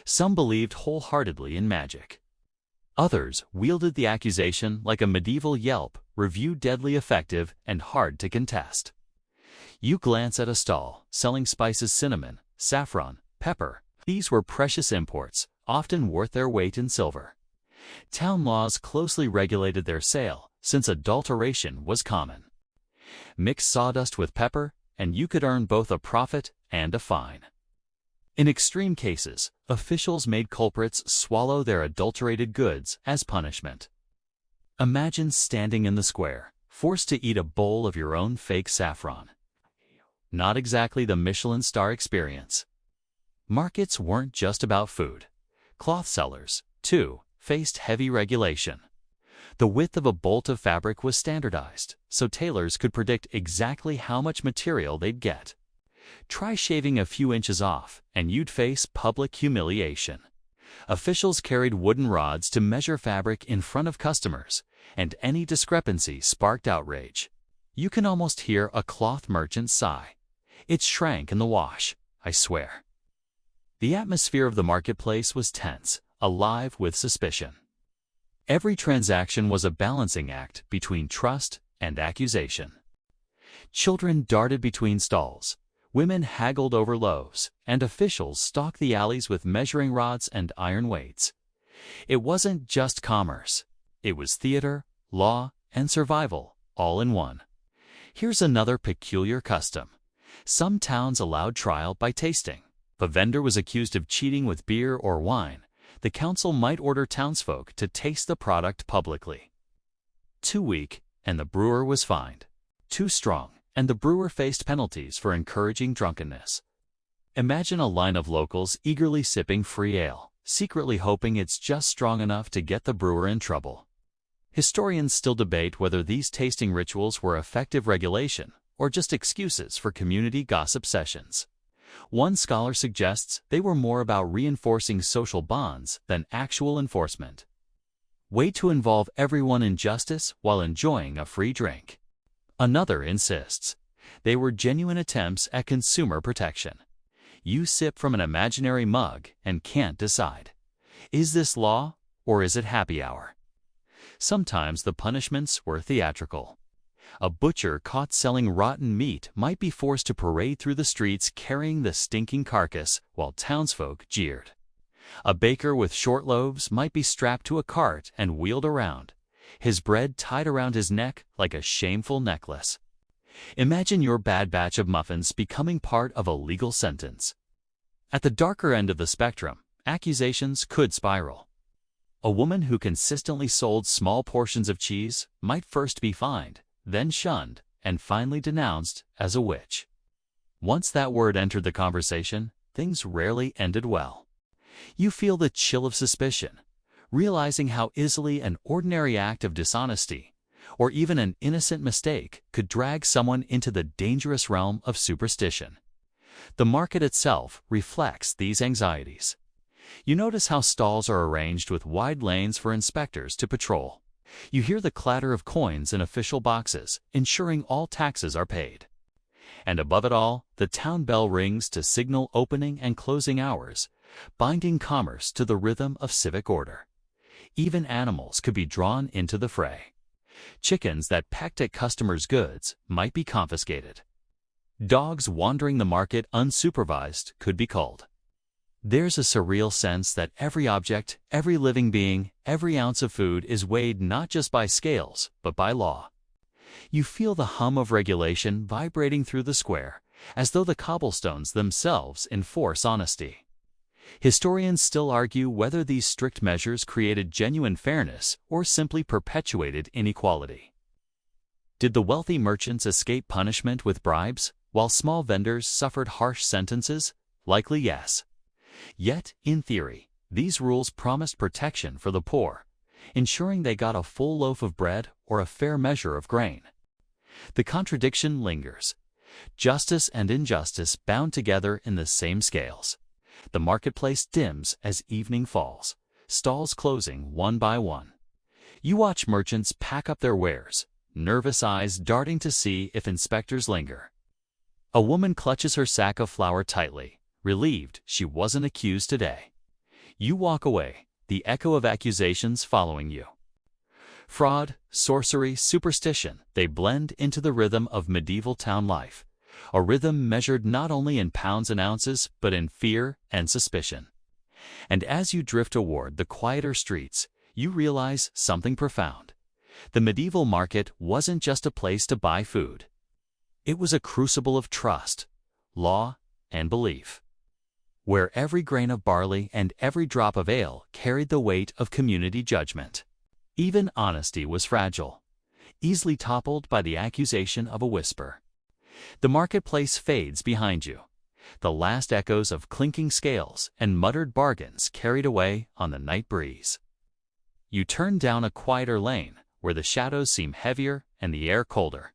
Some believed wholeheartedly in magic. Others wielded the accusation like a medieval Yelp review, deadly effective and hard to contest. You glance at a stall selling spices: cinnamon, saffron, pepper. These were precious imports, often worth their weight in silver. Town laws closely regulated their sale, since adulteration was common. Mix sawdust with pepper, and you could earn both a profit and a fine. In extreme cases, officials made culprits swallow their adulterated goods as punishment. Imagine standing in the square, forced to eat a bowl of your own fake saffron. Not exactly the Michelin star experience. Markets weren't just about food. Cloth sellers, too, faced heavy regulation. The width of a bolt of fabric was standardized, so tailors could predict exactly how much material they'd get. Try shaving a few inches off, and you'd face public humiliation. Officials carried wooden rods to measure fabric in front of customers, and any discrepancy sparked outrage. You can almost hear a cloth merchant sigh. It shrank in the wash, I swear. The atmosphere of the marketplace was tense, alive with suspicion. Every transaction was a balancing act between trust and accusation. Children darted between stalls. Women haggled over loaves, and officials stalked the alleys with measuring rods and iron weights. It wasn't just commerce. It was theater, law, and survival, all in one. Here's another peculiar custom. Some towns allowed trial by tasting. If a vendor was accused of cheating with beer or wine, the council might order townsfolk to taste the product publicly. Too weak, and the brewer was fined. Too strong, and the brewer faced penalties for encouraging drunkenness. Imagine a line of locals eagerly sipping free ale, secretly hoping it's just strong enough to get the brewer in trouble. Historians still debate whether these tasting rituals were effective regulation or just excuses for community gossip sessions. One scholar suggests they were more about reinforcing social bonds than actual enforcement. Way to involve everyone in justice while enjoying a free drink. Another insists they were genuine attempts at consumer protection. You sip from an imaginary mug and can't decide. Is this law or is it happy hour? Sometimes the punishments were theatrical. A butcher caught selling rotten meat might be forced to parade through the streets carrying the stinking carcass while townsfolk jeered. A baker with short loaves might be strapped to a cart and wheeled around, his bread tied around his neck like a shameful necklace. Imagine your bad batch of muffins becoming part of a legal sentence. At the darker end of the spectrum, accusations could spiral. A woman who consistently sold small portions of cheese might first be fined, then shunned, and finally denounced as a witch. Once that word entered the conversation, things rarely ended well. You feel the chill of suspicion, realizing how easily an ordinary act of dishonesty, or even an innocent mistake, could drag someone into the dangerous realm of superstition. The market itself reflects these anxieties. You notice how stalls are arranged with wide lanes for inspectors to patrol. You hear the clatter of coins in official boxes, ensuring all taxes are paid. And above it all, the town bell rings to signal opening and closing hours, binding commerce to the rhythm of civic order. Even animals could be drawn into the fray. Chickens that pecked at customers' goods might be confiscated. Dogs wandering the market unsupervised could be culled. There's a surreal sense that every object, every living being, every ounce of food is weighed not just by scales, but by law. You feel the hum of regulation vibrating through the square, as though the cobblestones themselves enforce honesty. Historians still argue whether these strict measures created genuine fairness or simply perpetuated inequality. Did the wealthy merchants escape punishment with bribes, while small vendors suffered harsh sentences? Likely yes. Yet, in theory, these rules promised protection for the poor, ensuring they got a full loaf of bread or a fair measure of grain. The contradiction lingers. Justice and injustice bound together in the same scales. The marketplace dims as evening falls, stalls closing one by one. You watch merchants pack up their wares, nervous eyes darting to see if inspectors linger. A woman clutches her sack of flour tightly, relieved she wasn't accused today. You walk away, the echo of accusations following you. Fraud, sorcery, superstition, they blend into the rhythm of medieval town life, a rhythm measured not only in pounds and ounces, but in fear and suspicion. And as you drift toward the quieter streets, you realize something profound. The medieval market wasn't just a place to buy food. It was a crucible of trust, law, and belief, where every grain of barley and every drop of ale carried the weight of community judgment. Even honesty was fragile, easily toppled by the accusation of a whisper. The marketplace fades behind you, the last echoes of clinking scales and muttered bargains carried away on the night breeze. You turn down a quieter lane where the shadows seem heavier and the air colder,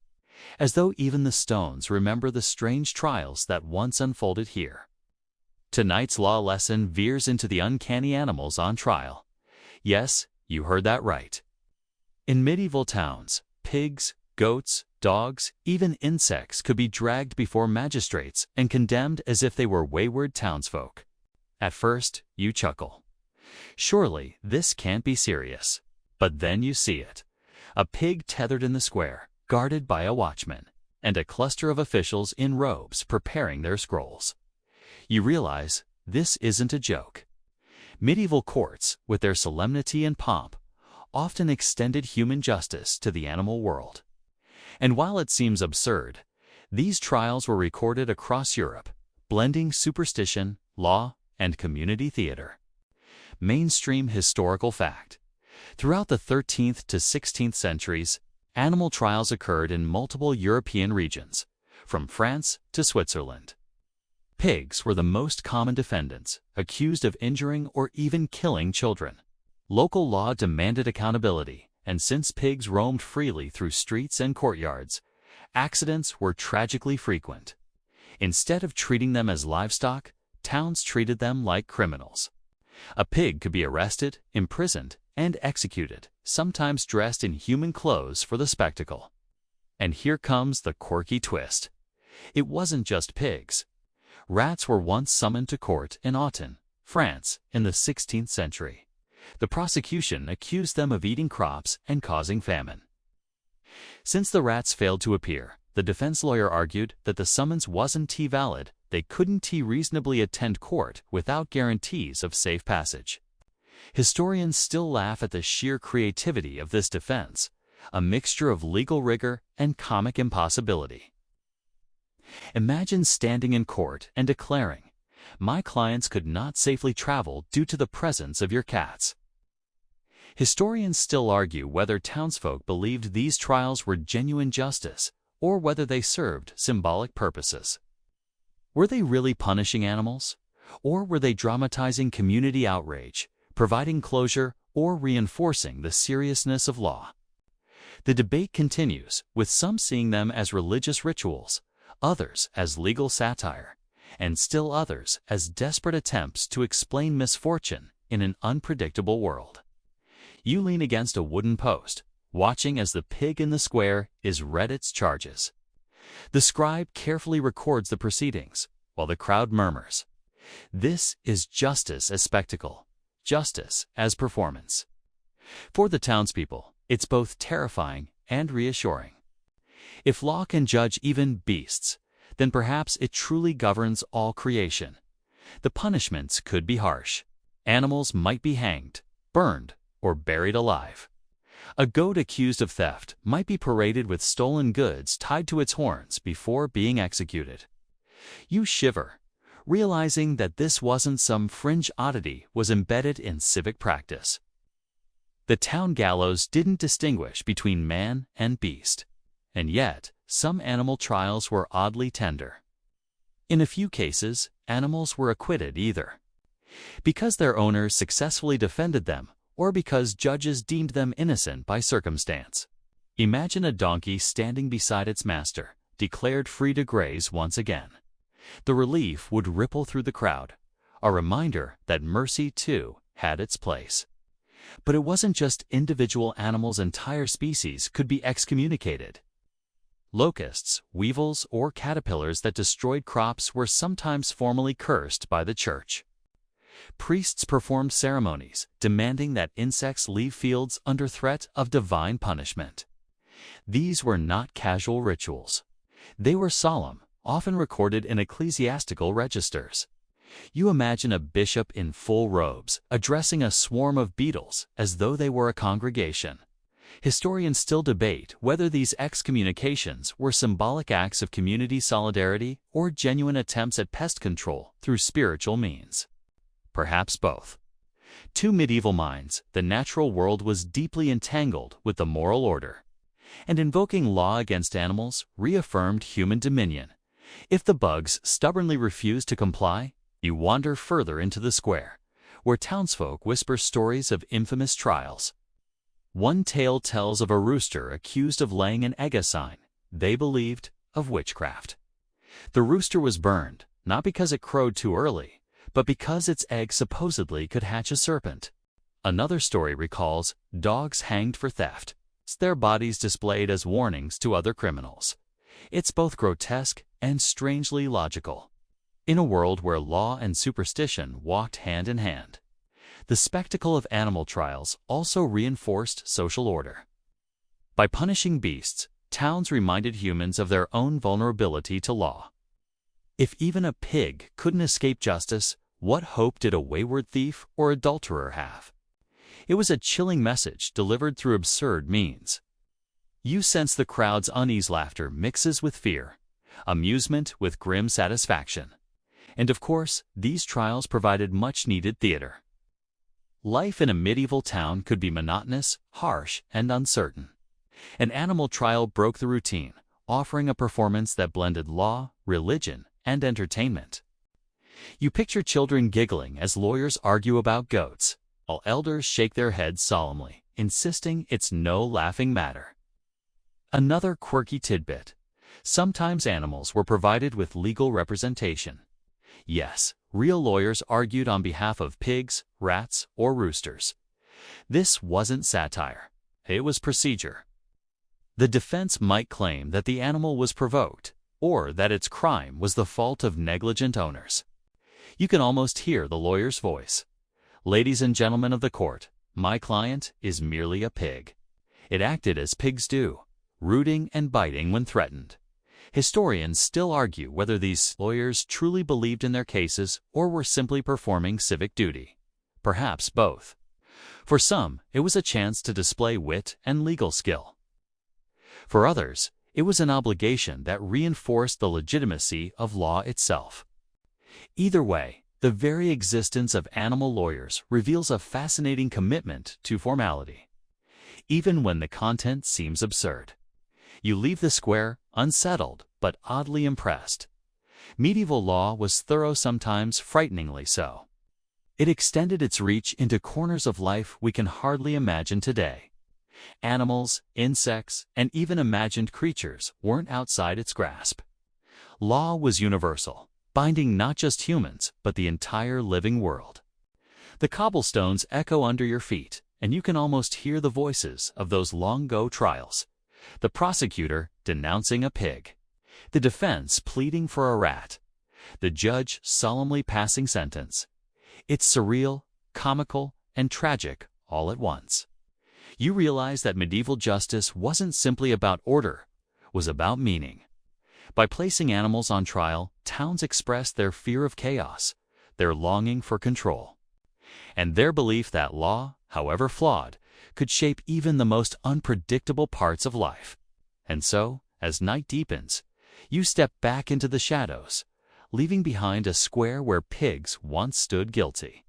as though even the stones remember the strange trials that once unfolded here. Tonight's law lesson veers into the uncanny animals on trial. Yes, you heard that right. In medieval towns, pigs, goats, dogs, even insects could be dragged before magistrates and condemned as if they were wayward townsfolk. At first, you chuckle. Surely, this can't be serious. But then you see it. A pig tethered in the square, guarded by a watchman, and a cluster of officials in robes preparing their scrolls. You realize this isn't a joke. Medieval courts, with their solemnity and pomp, often extended human justice to the animal world. And while it seems absurd, these trials were recorded across Europe, blending superstition, law, and community theater. Mainstream historical fact. Throughout the 13th to 16th centuries, animal trials occurred in multiple European regions, from France to Switzerland. Pigs were the most common defendants, accused of injuring or even killing children. Local law demanded accountability, and since pigs roamed freely through streets and courtyards, accidents were tragically frequent. Instead of treating them as livestock, towns treated them like criminals. A pig could be arrested, imprisoned, and executed, sometimes dressed in human clothes for the spectacle. And here comes the quirky twist. It wasn't just pigs. Rats were once summoned to court in Autun, France, in the 16th century. The prosecution accused them of eating crops and causing famine. Since the rats failed to appear, the defense lawyer argued that the summons wasn't valid. They couldn't reasonably attend court without guarantees of safe passage. Historians still laugh at the sheer creativity of this defense, a mixture of legal rigor and comic impossibility. Imagine standing in court and declaring, "My clients could not safely travel due to the presence of your cats." Historians still argue whether townsfolk believed these trials were genuine justice or whether they served symbolic purposes. Were they really punishing animals? Or were they dramatizing community outrage, providing closure, or reinforcing the seriousness of law? The debate continues, with some seeing them as religious rituals, others as legal satire, and still others as desperate attempts to explain misfortune in an unpredictable world. You lean against a wooden post, watching as the pig in the square is read its charges. The scribe carefully records the proceedings, while the crowd murmurs. This is justice as spectacle, justice as performance. For the townspeople, it's both terrifying and reassuring. If law can judge even beasts, then perhaps it truly governs all creation. The punishments could be harsh. Animals might be hanged, burned, or buried alive. A goat accused of theft might be paraded with stolen goods tied to its horns before being executed. You shiver, realizing that this wasn't some fringe oddity was embedded in civic practice. The town gallows didn't distinguish between man and beast. And yet, some animal trials were oddly tender. In a few cases, animals were acquitted either because their owners successfully defended them or because judges deemed them innocent by circumstance. Imagine a donkey standing beside its master, declared free to graze once again. The relief would ripple through the crowd, a reminder that mercy, too, had its place. But it wasn't just individual animals; entire species could be excommunicated. Locusts, weevils, or caterpillars that destroyed crops were sometimes formally cursed by the church. Priests performed ceremonies demanding that insects leave fields under threat of divine punishment. These were not casual rituals. They were solemn, often recorded in ecclesiastical registers. You imagine a bishop in full robes addressing a swarm of beetles as though they were a congregation. Historians still debate whether these excommunications were symbolic acts of community solidarity or genuine attempts at pest control through spiritual means. Perhaps both. To medieval minds, the natural world was deeply entangled with the moral order, and invoking law against animals reaffirmed human dominion. If the bugs stubbornly refused to comply, you wander further into the square, where townsfolk whisper stories of infamous trials. One tale tells of a rooster accused of laying an egg, a sign, they believed, of witchcraft. The rooster was burned, not because it crowed too early, but because its egg supposedly could hatch a serpent. Another story recalls dogs hanged for theft, their bodies displayed as warnings to other criminals. It's both grotesque and strangely logical. In a world where law and superstition walked hand in hand, the spectacle of animal trials also reinforced social order. By punishing beasts, towns reminded humans of their own vulnerability to law. If even a pig couldn't escape justice, what hope did a wayward thief or adulterer have? It was a chilling message delivered through absurd means. You sense the crowd's uneasy laughter mixes with fear, amusement with grim satisfaction. And of course, these trials provided much-needed theater. Life in a medieval town could be monotonous, harsh, and uncertain. An animal trial broke the routine, offering a performance that blended law, religion, and entertainment. You picture children giggling as lawyers argue about goats, while elders shake their heads solemnly, insisting it's no laughing matter. Another quirky tidbit: sometimes animals were provided with legal representation. Yes, real lawyers argued on behalf of pigs, rats, or roosters. This wasn't satire. It was procedure. The defense might claim that the animal was provoked, or that its crime was the fault of negligent owners. You can almost hear the lawyer's voice. "Ladies and gentlemen of the court, my client is merely a pig. It acted as pigs do, rooting and biting when threatened." Historians still argue whether these lawyers truly believed in their cases or were simply performing civic duty. Perhaps both. For some, it was a chance to display wit and legal skill. For others, it was an obligation that reinforced the legitimacy of law itself. Either way, the very existence of animal lawyers reveals a fascinating commitment to formality. Even when the content seems absurd, you leave the square unsettled but oddly impressed. Medieval law was thorough, sometimes frighteningly so. It extended its reach into corners of life we can hardly imagine today. Animals, insects, and even imagined creatures weren't outside its grasp. Law was universal, binding not just humans but the entire living world. The cobblestones echo under your feet, and you can almost hear the voices of those long-ago trials. The prosecutor denouncing a pig, the defense pleading for a rat, the judge solemnly passing sentence. It's surreal, comical, and tragic all at once. You realize that medieval justice wasn't simply about order, it was about meaning. By placing animals on trial, towns expressed their fear of chaos, their longing for control, and their belief that law, however flawed, could shape even the most unpredictable parts of life. And so, as night deepens, you step back into the shadows, leaving behind a square where pigs once stood guilty,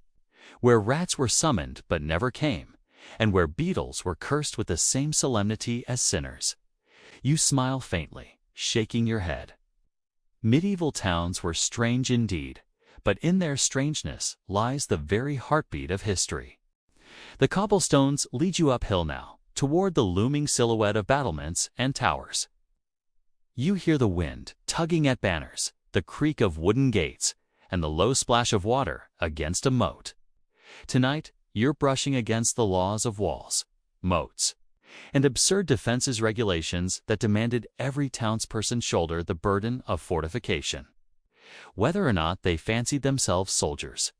where rats were summoned but never came, and where beetles were cursed with the same solemnity as sinners. You smile faintly, shaking your head. Medieval towns were strange indeed, but in their strangeness lies the very heartbeat of history. The cobblestones lead you uphill now, toward the looming silhouette of battlements and towers. You hear the wind tugging at banners, the creak of wooden gates, and the low splash of water against a moat. Tonight, you're brushing against the laws of walls, moats, and absurd defenses regulations that demanded every townsperson shoulder the burden of fortification, whether or not they fancied themselves soldiers.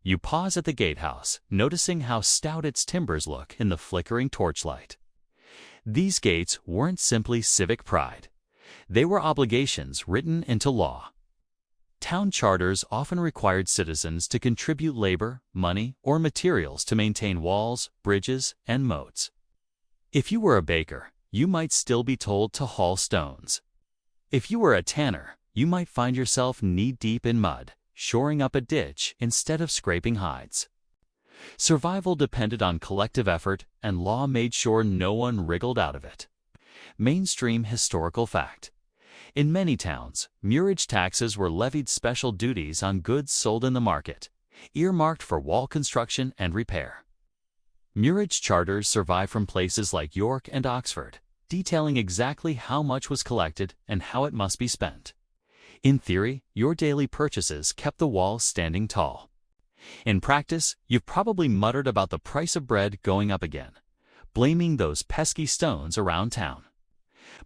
You pause at the gatehouse, noticing how stout its timbers look in the flickering torchlight. These gates weren't simply civic pride. They were obligations written into law. Town charters often required citizens to contribute labor, money, or materials to maintain walls, bridges, and moats. If you were a baker, you might still be told to haul stones. If you were a tanner, you might find yourself knee-deep in mud, shoring up a ditch instead of scraping hides. Survival depended on collective effort, and law made sure no one wriggled out of it. Mainstream historical fact. In many towns, murage taxes were levied special duties on goods sold in the market, earmarked for wall construction and repair. Murage charters survive from places like York and Oxford, detailing exactly how much was collected and how it must be spent. In theory, your daily purchases kept the walls standing tall. In practice, you've probably muttered about the price of bread going up again, blaming those pesky stones around town.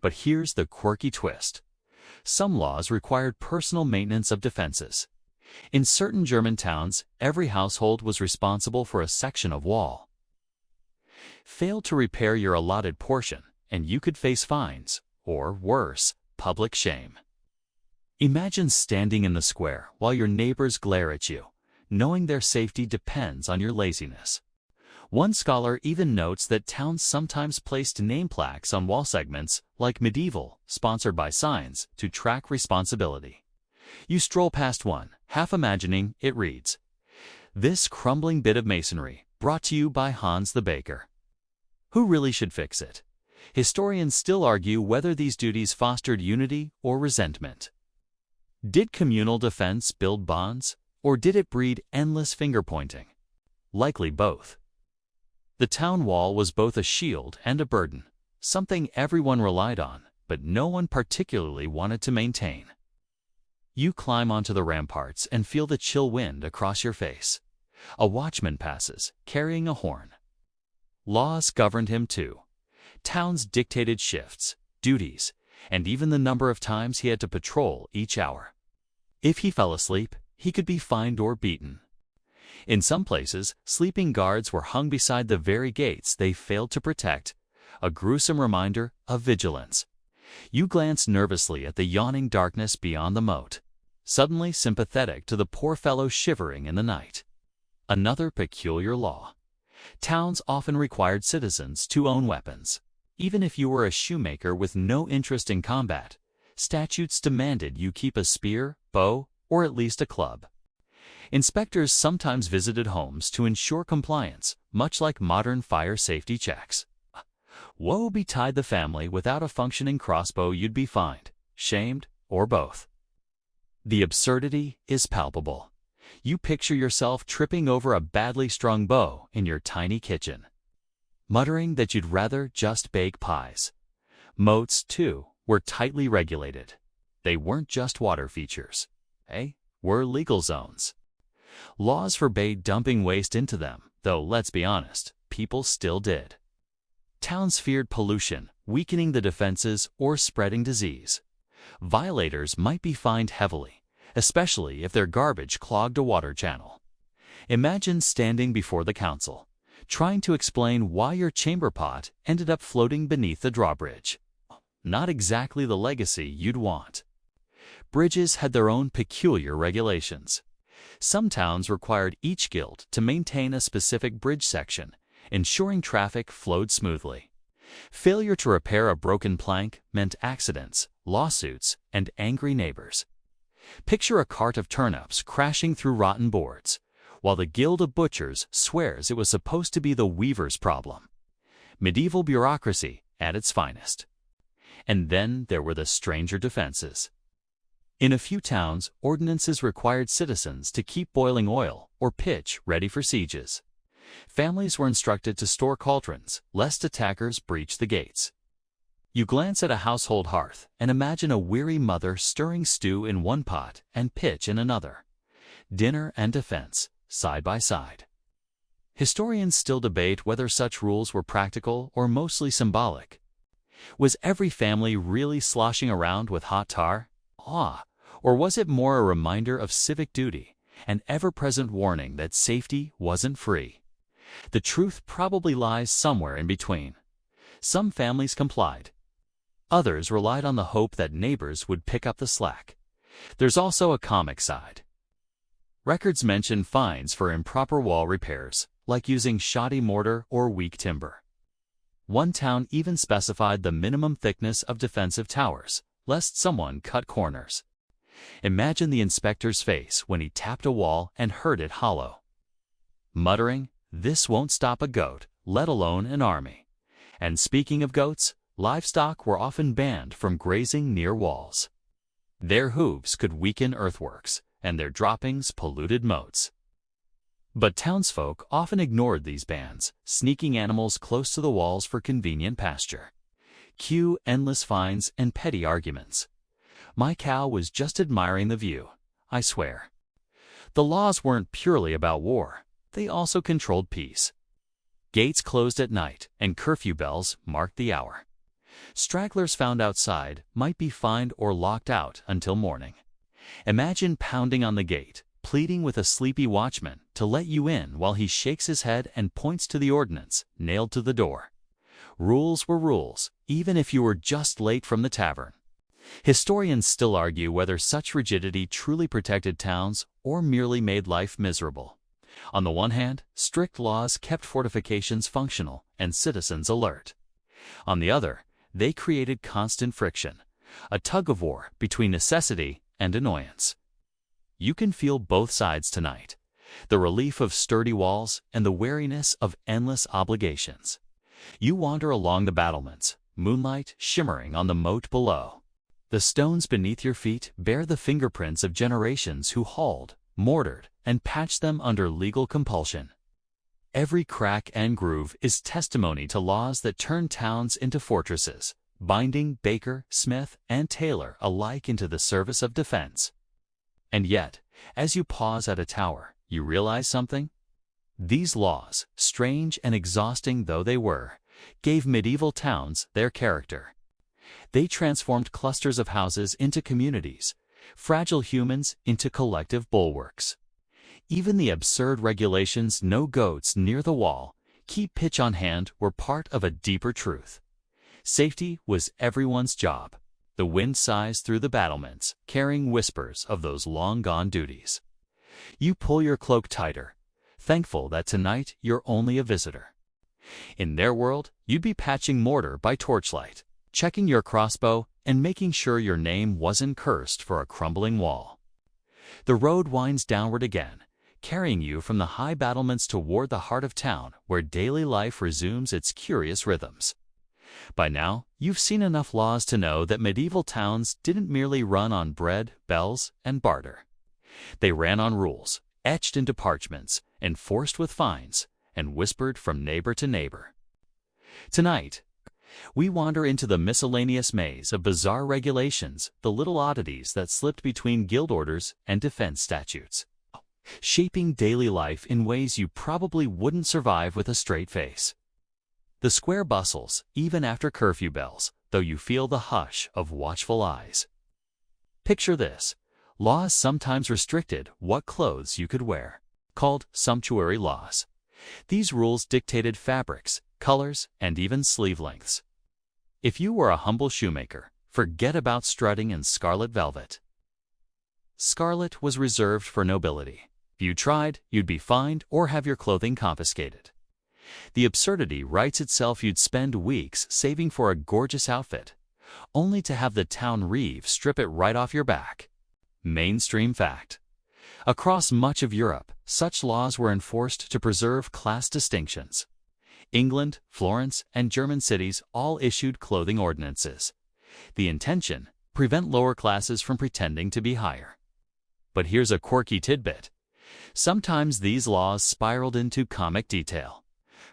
But here's the quirky twist. Some laws required personal maintenance of defenses. In certain German towns, every household was responsible for a section of wall. Fail to repair your allotted portion, and you could face fines, or worse, public shame. Imagine standing in the square while your neighbors glare at you, knowing their safety depends on your laziness. One scholar even notes that towns sometimes placed name plaques on wall segments, like medieval, sponsored by signs, to track responsibility. You stroll past one, half imagining it reads, "This crumbling bit of masonry, brought to you by Hans the baker." Who really should fix it? Historians still argue whether these duties fostered unity or resentment. Did communal defense build bonds, or did it breed endless finger-pointing? Likely both. The town wall was both a shield and a burden, something everyone relied on, but no one particularly wanted to maintain. You climb onto the ramparts and feel the chill wind across your face. A watchman passes, carrying a horn. Laws governed him too. Towns dictated shifts, duties, and even the number of times he had to patrol each hour. If he fell asleep, he could be fined or beaten. In some places, sleeping guards were hung beside the very gates they failed to protect, a gruesome reminder of vigilance. You glance nervously at the yawning darkness beyond the moat, suddenly sympathetic to the poor fellow shivering in the night. Another peculiar law. Towns often required citizens to own weapons. Even if you were a shoemaker with no interest in combat, statutes demanded you keep a spear, bow, or at least a club. Inspectors sometimes visited homes to ensure compliance, much like modern fire safety checks. Woe betide the family without a functioning crossbow. You'd be fined, shamed, or both. The absurdity is palpable. You picture yourself tripping over a badly strung bow in your tiny kitchen, muttering that you'd rather just bake pies. Moats, too, were tightly regulated. They weren't just water features. They were legal zones. Laws forbade dumping waste into them, though let's be honest, people still did. Towns feared pollution, weakening the defenses, or spreading disease. Violators might be fined heavily, especially if their garbage clogged a water channel. Imagine standing before the council, trying to explain why your chamber pot ended up floating beneath the drawbridge. Not exactly the legacy you'd want. Bridges had their own peculiar regulations. Some towns required each guild to maintain a specific bridge section, ensuring traffic flowed smoothly. Failure to repair a broken plank meant accidents, lawsuits, and angry neighbors. Picture a cart of turnips crashing through rotten boards, while the Guild of Butchers swears it was supposed to be the weaver's problem. Medieval bureaucracy at its finest. And then there were the stranger defenses. In a few towns, ordinances required citizens to keep boiling oil or pitch ready for sieges. Families were instructed to store cauldrons, lest attackers breach the gates. You glance at a household hearth and imagine a weary mother stirring stew in one pot and pitch in another. Dinner and defense, side by side. Historians still debate whether such rules were practical or mostly symbolic. Was every family really sloshing around with hot tar? Or was it more a reminder of civic duty, an ever-present warning that safety wasn't free? The truth probably lies somewhere in between. Some families complied. Others relied on the hope that neighbors would pick up the slack. There's also a comic side. Records mention fines for improper wall repairs, like using shoddy mortar or weak timber. One town even specified the minimum thickness of defensive towers, lest someone cut corners. Imagine the inspector's face when he tapped a wall and heard it hollow. Muttering, "This won't stop a goat, let alone an army." And speaking of goats, livestock were often banned from grazing near walls. Their hooves could weaken earthworks, and their droppings polluted moats. But townsfolk often ignored these bans, sneaking animals close to the walls for convenient pasture. Cue endless fines and petty arguments. "My cow was just admiring the view, I swear." The laws weren't purely about war. They also controlled peace. Gates closed at night, and curfew bells marked the hour. Stragglers found outside might be fined or locked out until morning. Imagine pounding on the gate, pleading with a sleepy watchman to let you in while he shakes his head and points to the ordinance nailed to the door. Rules were rules, even if you were just late from the tavern. Historians still argue whether such rigidity truly protected towns or merely made life miserable. On the one hand, strict laws kept fortifications functional and citizens alert. On the other, they created constant friction, a tug-of-war between necessity and annoyance. You can feel both sides tonight, the relief of sturdy walls and the weariness of endless obligations. You wander along the battlements, moonlight shimmering on the moat below. The stones beneath your feet bear the fingerprints of generations who hauled, mortared, and patched them under legal compulsion. Every crack and groove is testimony to laws that turned towns into fortresses, binding baker, smith, and tailor alike into the service of defense. And yet, as you pause at a tower, you realize something? These laws, strange and exhausting though they were, gave medieval towns their character. They transformed clusters of houses into communities, fragile humans into collective bulwarks. Even the absurd regulations "no goats near the wall," "keep pitch on hand" were part of a deeper truth. Safety was everyone's job. The wind sighs through the battlements, carrying whispers of those long-gone duties. You pull your cloak tighter, thankful that tonight you're only a visitor. In their world, you'd be patching mortar by torchlight, checking your crossbow, and making sure your name wasn't cursed for a crumbling wall. The road winds downward again, carrying you from the high battlements toward the heart of town where daily life resumes its curious rhythms. By now, you've seen enough laws to know that medieval towns didn't merely run on bread, bells, and barter. They ran on rules, etched into parchments, enforced with fines, and whispered from neighbor to neighbor. Tonight, we wander into the miscellaneous maze of bizarre regulations, the little oddities that slipped between guild orders and defense statutes, shaping daily life in ways you probably wouldn't survive with a straight face. The square bustles, even after curfew bells, though you feel the hush of watchful eyes. Picture this. Laws sometimes restricted what clothes you could wear, called sumptuary laws. These rules dictated fabrics, colors, and even sleeve lengths. If you were a humble shoemaker, forget about strutting in scarlet velvet. Scarlet was reserved for nobility. If you tried, you'd be fined or have your clothing confiscated. The absurdity writes itself. You'd spend weeks saving for a gorgeous outfit, only to have the town reeve strip it right off your back. Mainstream fact. Across much of Europe, such laws were enforced to preserve class distinctions. England, Florence, and German cities all issued clothing ordinances. The intention: prevent lower classes from pretending to be higher. But here's a quirky tidbit. Sometimes these laws spiraled into comic detail,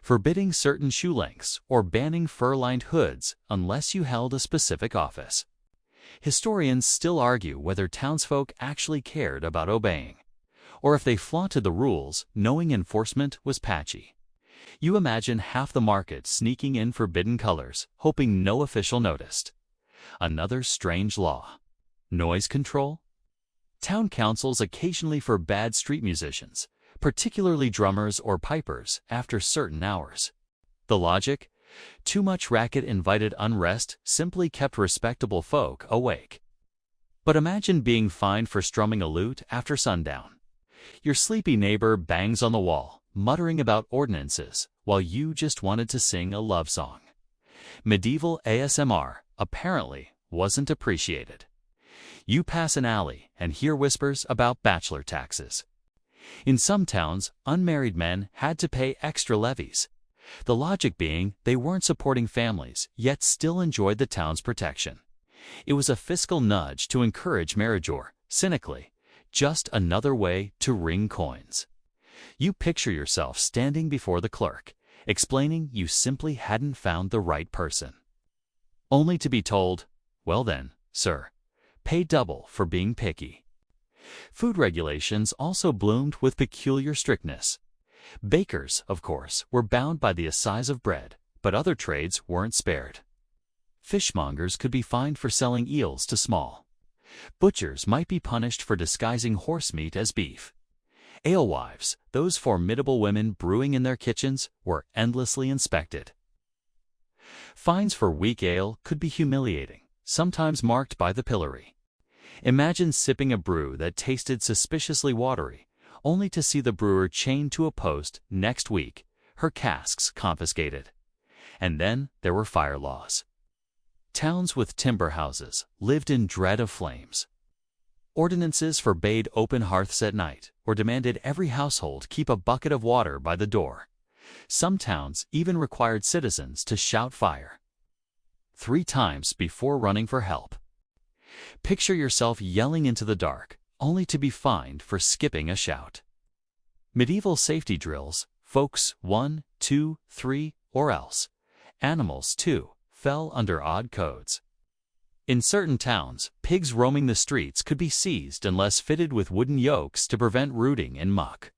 forbidding certain shoe lengths or banning fur-lined hoods unless you held a specific office. Historians still argue whether townsfolk actually cared about obeying, or if they flaunted the rules knowing enforcement was patchy. You imagine half the market sneaking in forbidden colors, hoping no official noticed. Another strange law. Noise control? Town councils occasionally forbade street musicians, particularly drummers or pipers, after certain hours. The logic? Too much racket invited unrest, simply kept respectable folk awake. But imagine being fined for strumming a lute after sundown. Your sleepy neighbor bangs on the wall, muttering about ordinances, while you just wanted to sing a love song. Medieval ASMR, apparently, wasn't appreciated. You pass an alley and hear whispers about bachelor taxes. In some towns, unmarried men had to pay extra levies. The logic being they weren't supporting families, yet still enjoyed the town's protection. It was a fiscal nudge to encourage marriage or, cynically, just another way to wring coins. You picture yourself standing before the clerk, explaining you simply hadn't found the right person. Only to be told, well then, sir, pay double for being picky. Food regulations also bloomed with peculiar strictness. Bakers, of course, were bound by the size of bread, but other trades weren't spared. Fishmongers could be fined for selling eels to small. Butchers might be punished for disguising horse meat as beef. Alewives, those formidable women brewing in their kitchens, were endlessly inspected. Fines for weak ale could be humiliating, sometimes marked by the pillory. Imagine sipping a brew that tasted suspiciously watery, only to see the brewer chained to a post next week, her casks confiscated. And then there were fire laws. Towns with timber houses lived in dread of flames. Ordinances forbade open hearths at night, or demanded every household keep a bucket of water by the door. Some towns even required citizens to shout fire 3 times before running for help. Picture yourself yelling into the dark, only to be fined for skipping a shout. Medieval safety drills, folks 1, 2, 3, or else. Animals 2, fell under odd codes. In certain towns, pigs roaming the streets could be seized unless fitted with wooden yokes to prevent rooting in muck.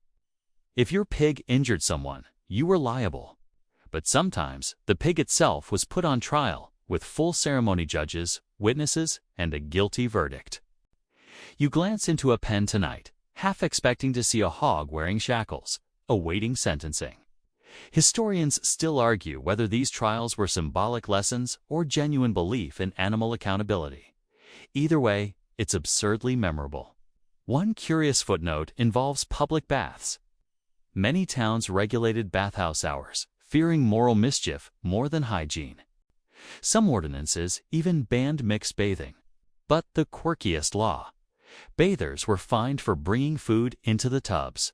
If your pig injured someone, you were liable. But sometimes, the pig itself was put on trial, with full ceremony judges, witnesses, and a guilty verdict. You glance into a pen tonight, half expecting to see a hog wearing shackles, awaiting sentencing. Historians still argue whether these trials were symbolic lessons or genuine belief in animal accountability. Either way, it's absurdly memorable. One curious footnote involves public baths. Many towns regulated bathhouse hours, fearing moral mischief more than hygiene. Some ordinances even banned mixed bathing. But the quirkiest law: bathers were fined for bringing food into the tubs.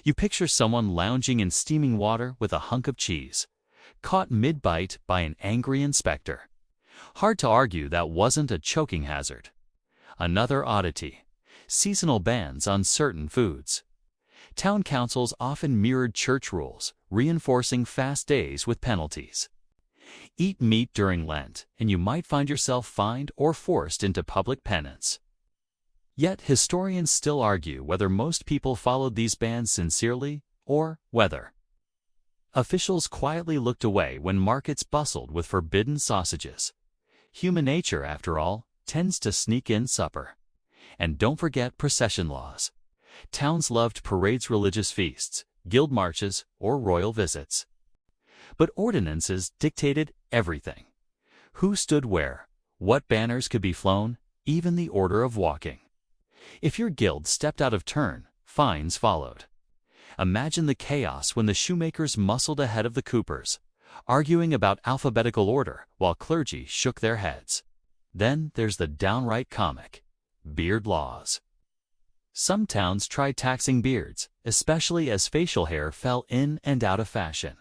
You picture someone lounging in steaming water with a hunk of cheese, caught mid-bite by an angry inspector. Hard to argue that wasn't a choking hazard. Another oddity: seasonal bans on certain foods. Town councils often mirrored church rules, reinforcing fast days with penalties. Eat meat during Lent, and you might find yourself fined or forced into public penance. Yet historians still argue whether most people followed these bans sincerely, or whether officials quietly looked away when markets bustled with forbidden sausages. Human nature, after all, tends to sneak in supper. And don't forget procession laws. Towns loved parades, religious feasts, guild marches, or royal visits. But ordinances dictated everything. Who stood where, what banners could be flown, even the order of walking. If your guild stepped out of turn, fines followed. Imagine the chaos when the shoemakers muscled ahead of the coopers, arguing about alphabetical order while clergy shook their heads. Then there's the downright comic: beard laws. Some towns tried taxing beards, especially as facial hair fell in and out of fashion.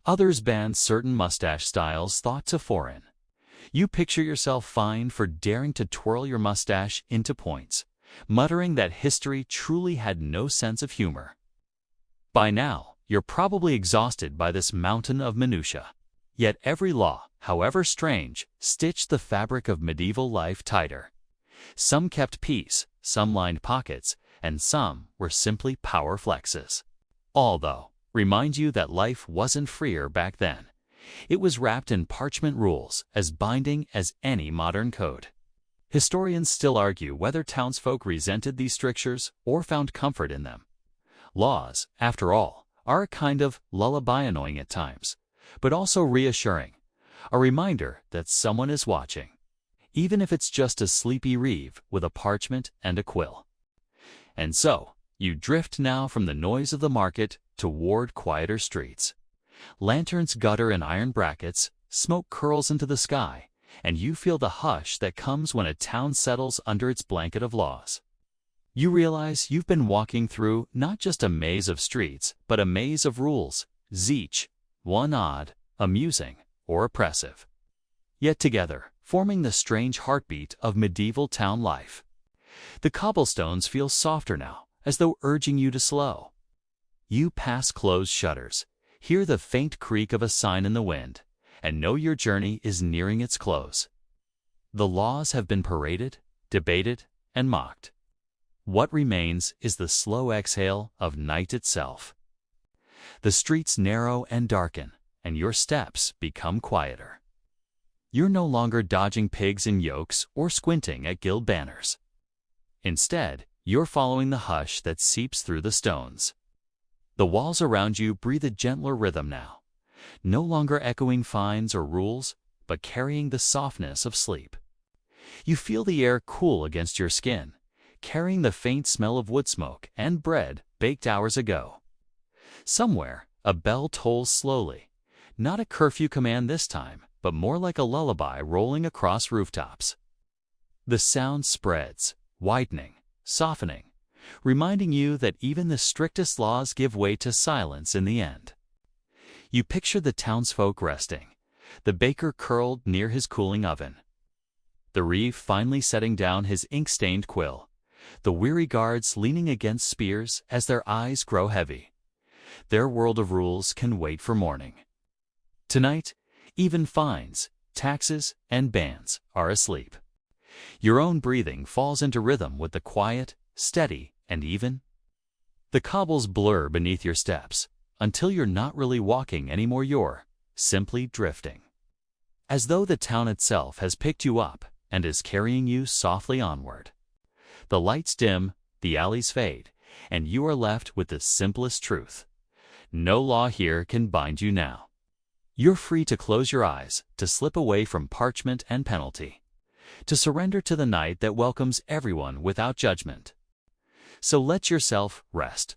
Others banned certain mustache styles thought too foreign. You picture yourself fined for daring to twirl your mustache into points, muttering that history truly had no sense of humor. By now, you're probably exhausted by this mountain of minutiae. Yet every law, however strange, stitched the fabric of medieval life tighter. Some kept peace, some lined pockets, and some were simply power flexes. All, though, remind you that life wasn't freer back then. It was wrapped in parchment rules as binding as any modern code. Historians still argue whether townsfolk resented these strictures or found comfort in them. Laws, after all, are a kind of lullaby, annoying at times, but also reassuring, a reminder that someone is watching, even if it's just a sleepy reeve with a parchment and a quill. And so, you drift now from the noise of the market toward quieter streets. Lanterns gutter in iron brackets, smoke curls into the sky, and you feel the hush that comes when a town settles under its blanket of laws. You realize you've been walking through not just a maze of streets, but a maze of rules, each one odd, amusing, or oppressive. Yet together, forming the strange heartbeat of medieval town life. The cobblestones feel softer now, as though urging you to slow. You pass closed shutters, hear the faint creak of a sign in the wind, and know your journey is nearing its close. The laws have been paraded, debated, and mocked. What remains is the slow exhale of night itself. The streets narrow and darken, and your steps become quieter. You're no longer dodging pigs in yokes or squinting at guild banners. Instead, you're following the hush that seeps through the stones. The walls around you breathe a gentler rhythm now, no longer echoing fines or rules, but carrying the softness of sleep. You feel the air cool against your skin, carrying the faint smell of wood smoke and bread baked hours ago. Somewhere, a bell tolls slowly, not a curfew command this time, but more like a lullaby rolling across rooftops. The sound spreads, widening, softening, reminding you that even the strictest laws give way to silence in the end. You picture the townsfolk resting, the baker curled near his cooling oven, the reeve finally setting down his ink-stained quill, the weary guards leaning against spears as their eyes grow heavy. Their world of rules can wait for morning. Tonight, even fines, taxes, and bans are asleep. Your own breathing falls into rhythm with the quiet, steady, and even. The cobbles blur beneath your steps, until you're not really walking anymore, you're simply drifting. As though the town itself has picked you up and is carrying you softly onward. The lights dim, the alleys fade, and you are left with the simplest truth. No law here can bind you now. You're free to close your eyes, to slip away from parchment and penalty, to surrender to the night that welcomes everyone without judgment. So let yourself rest.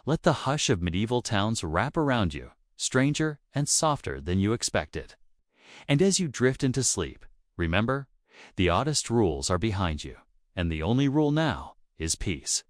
Let the hush of medieval towns wrap around you, stranger and softer than you expected. And as you drift into sleep, remember, the oddest rules are behind you, and the only rule now is peace.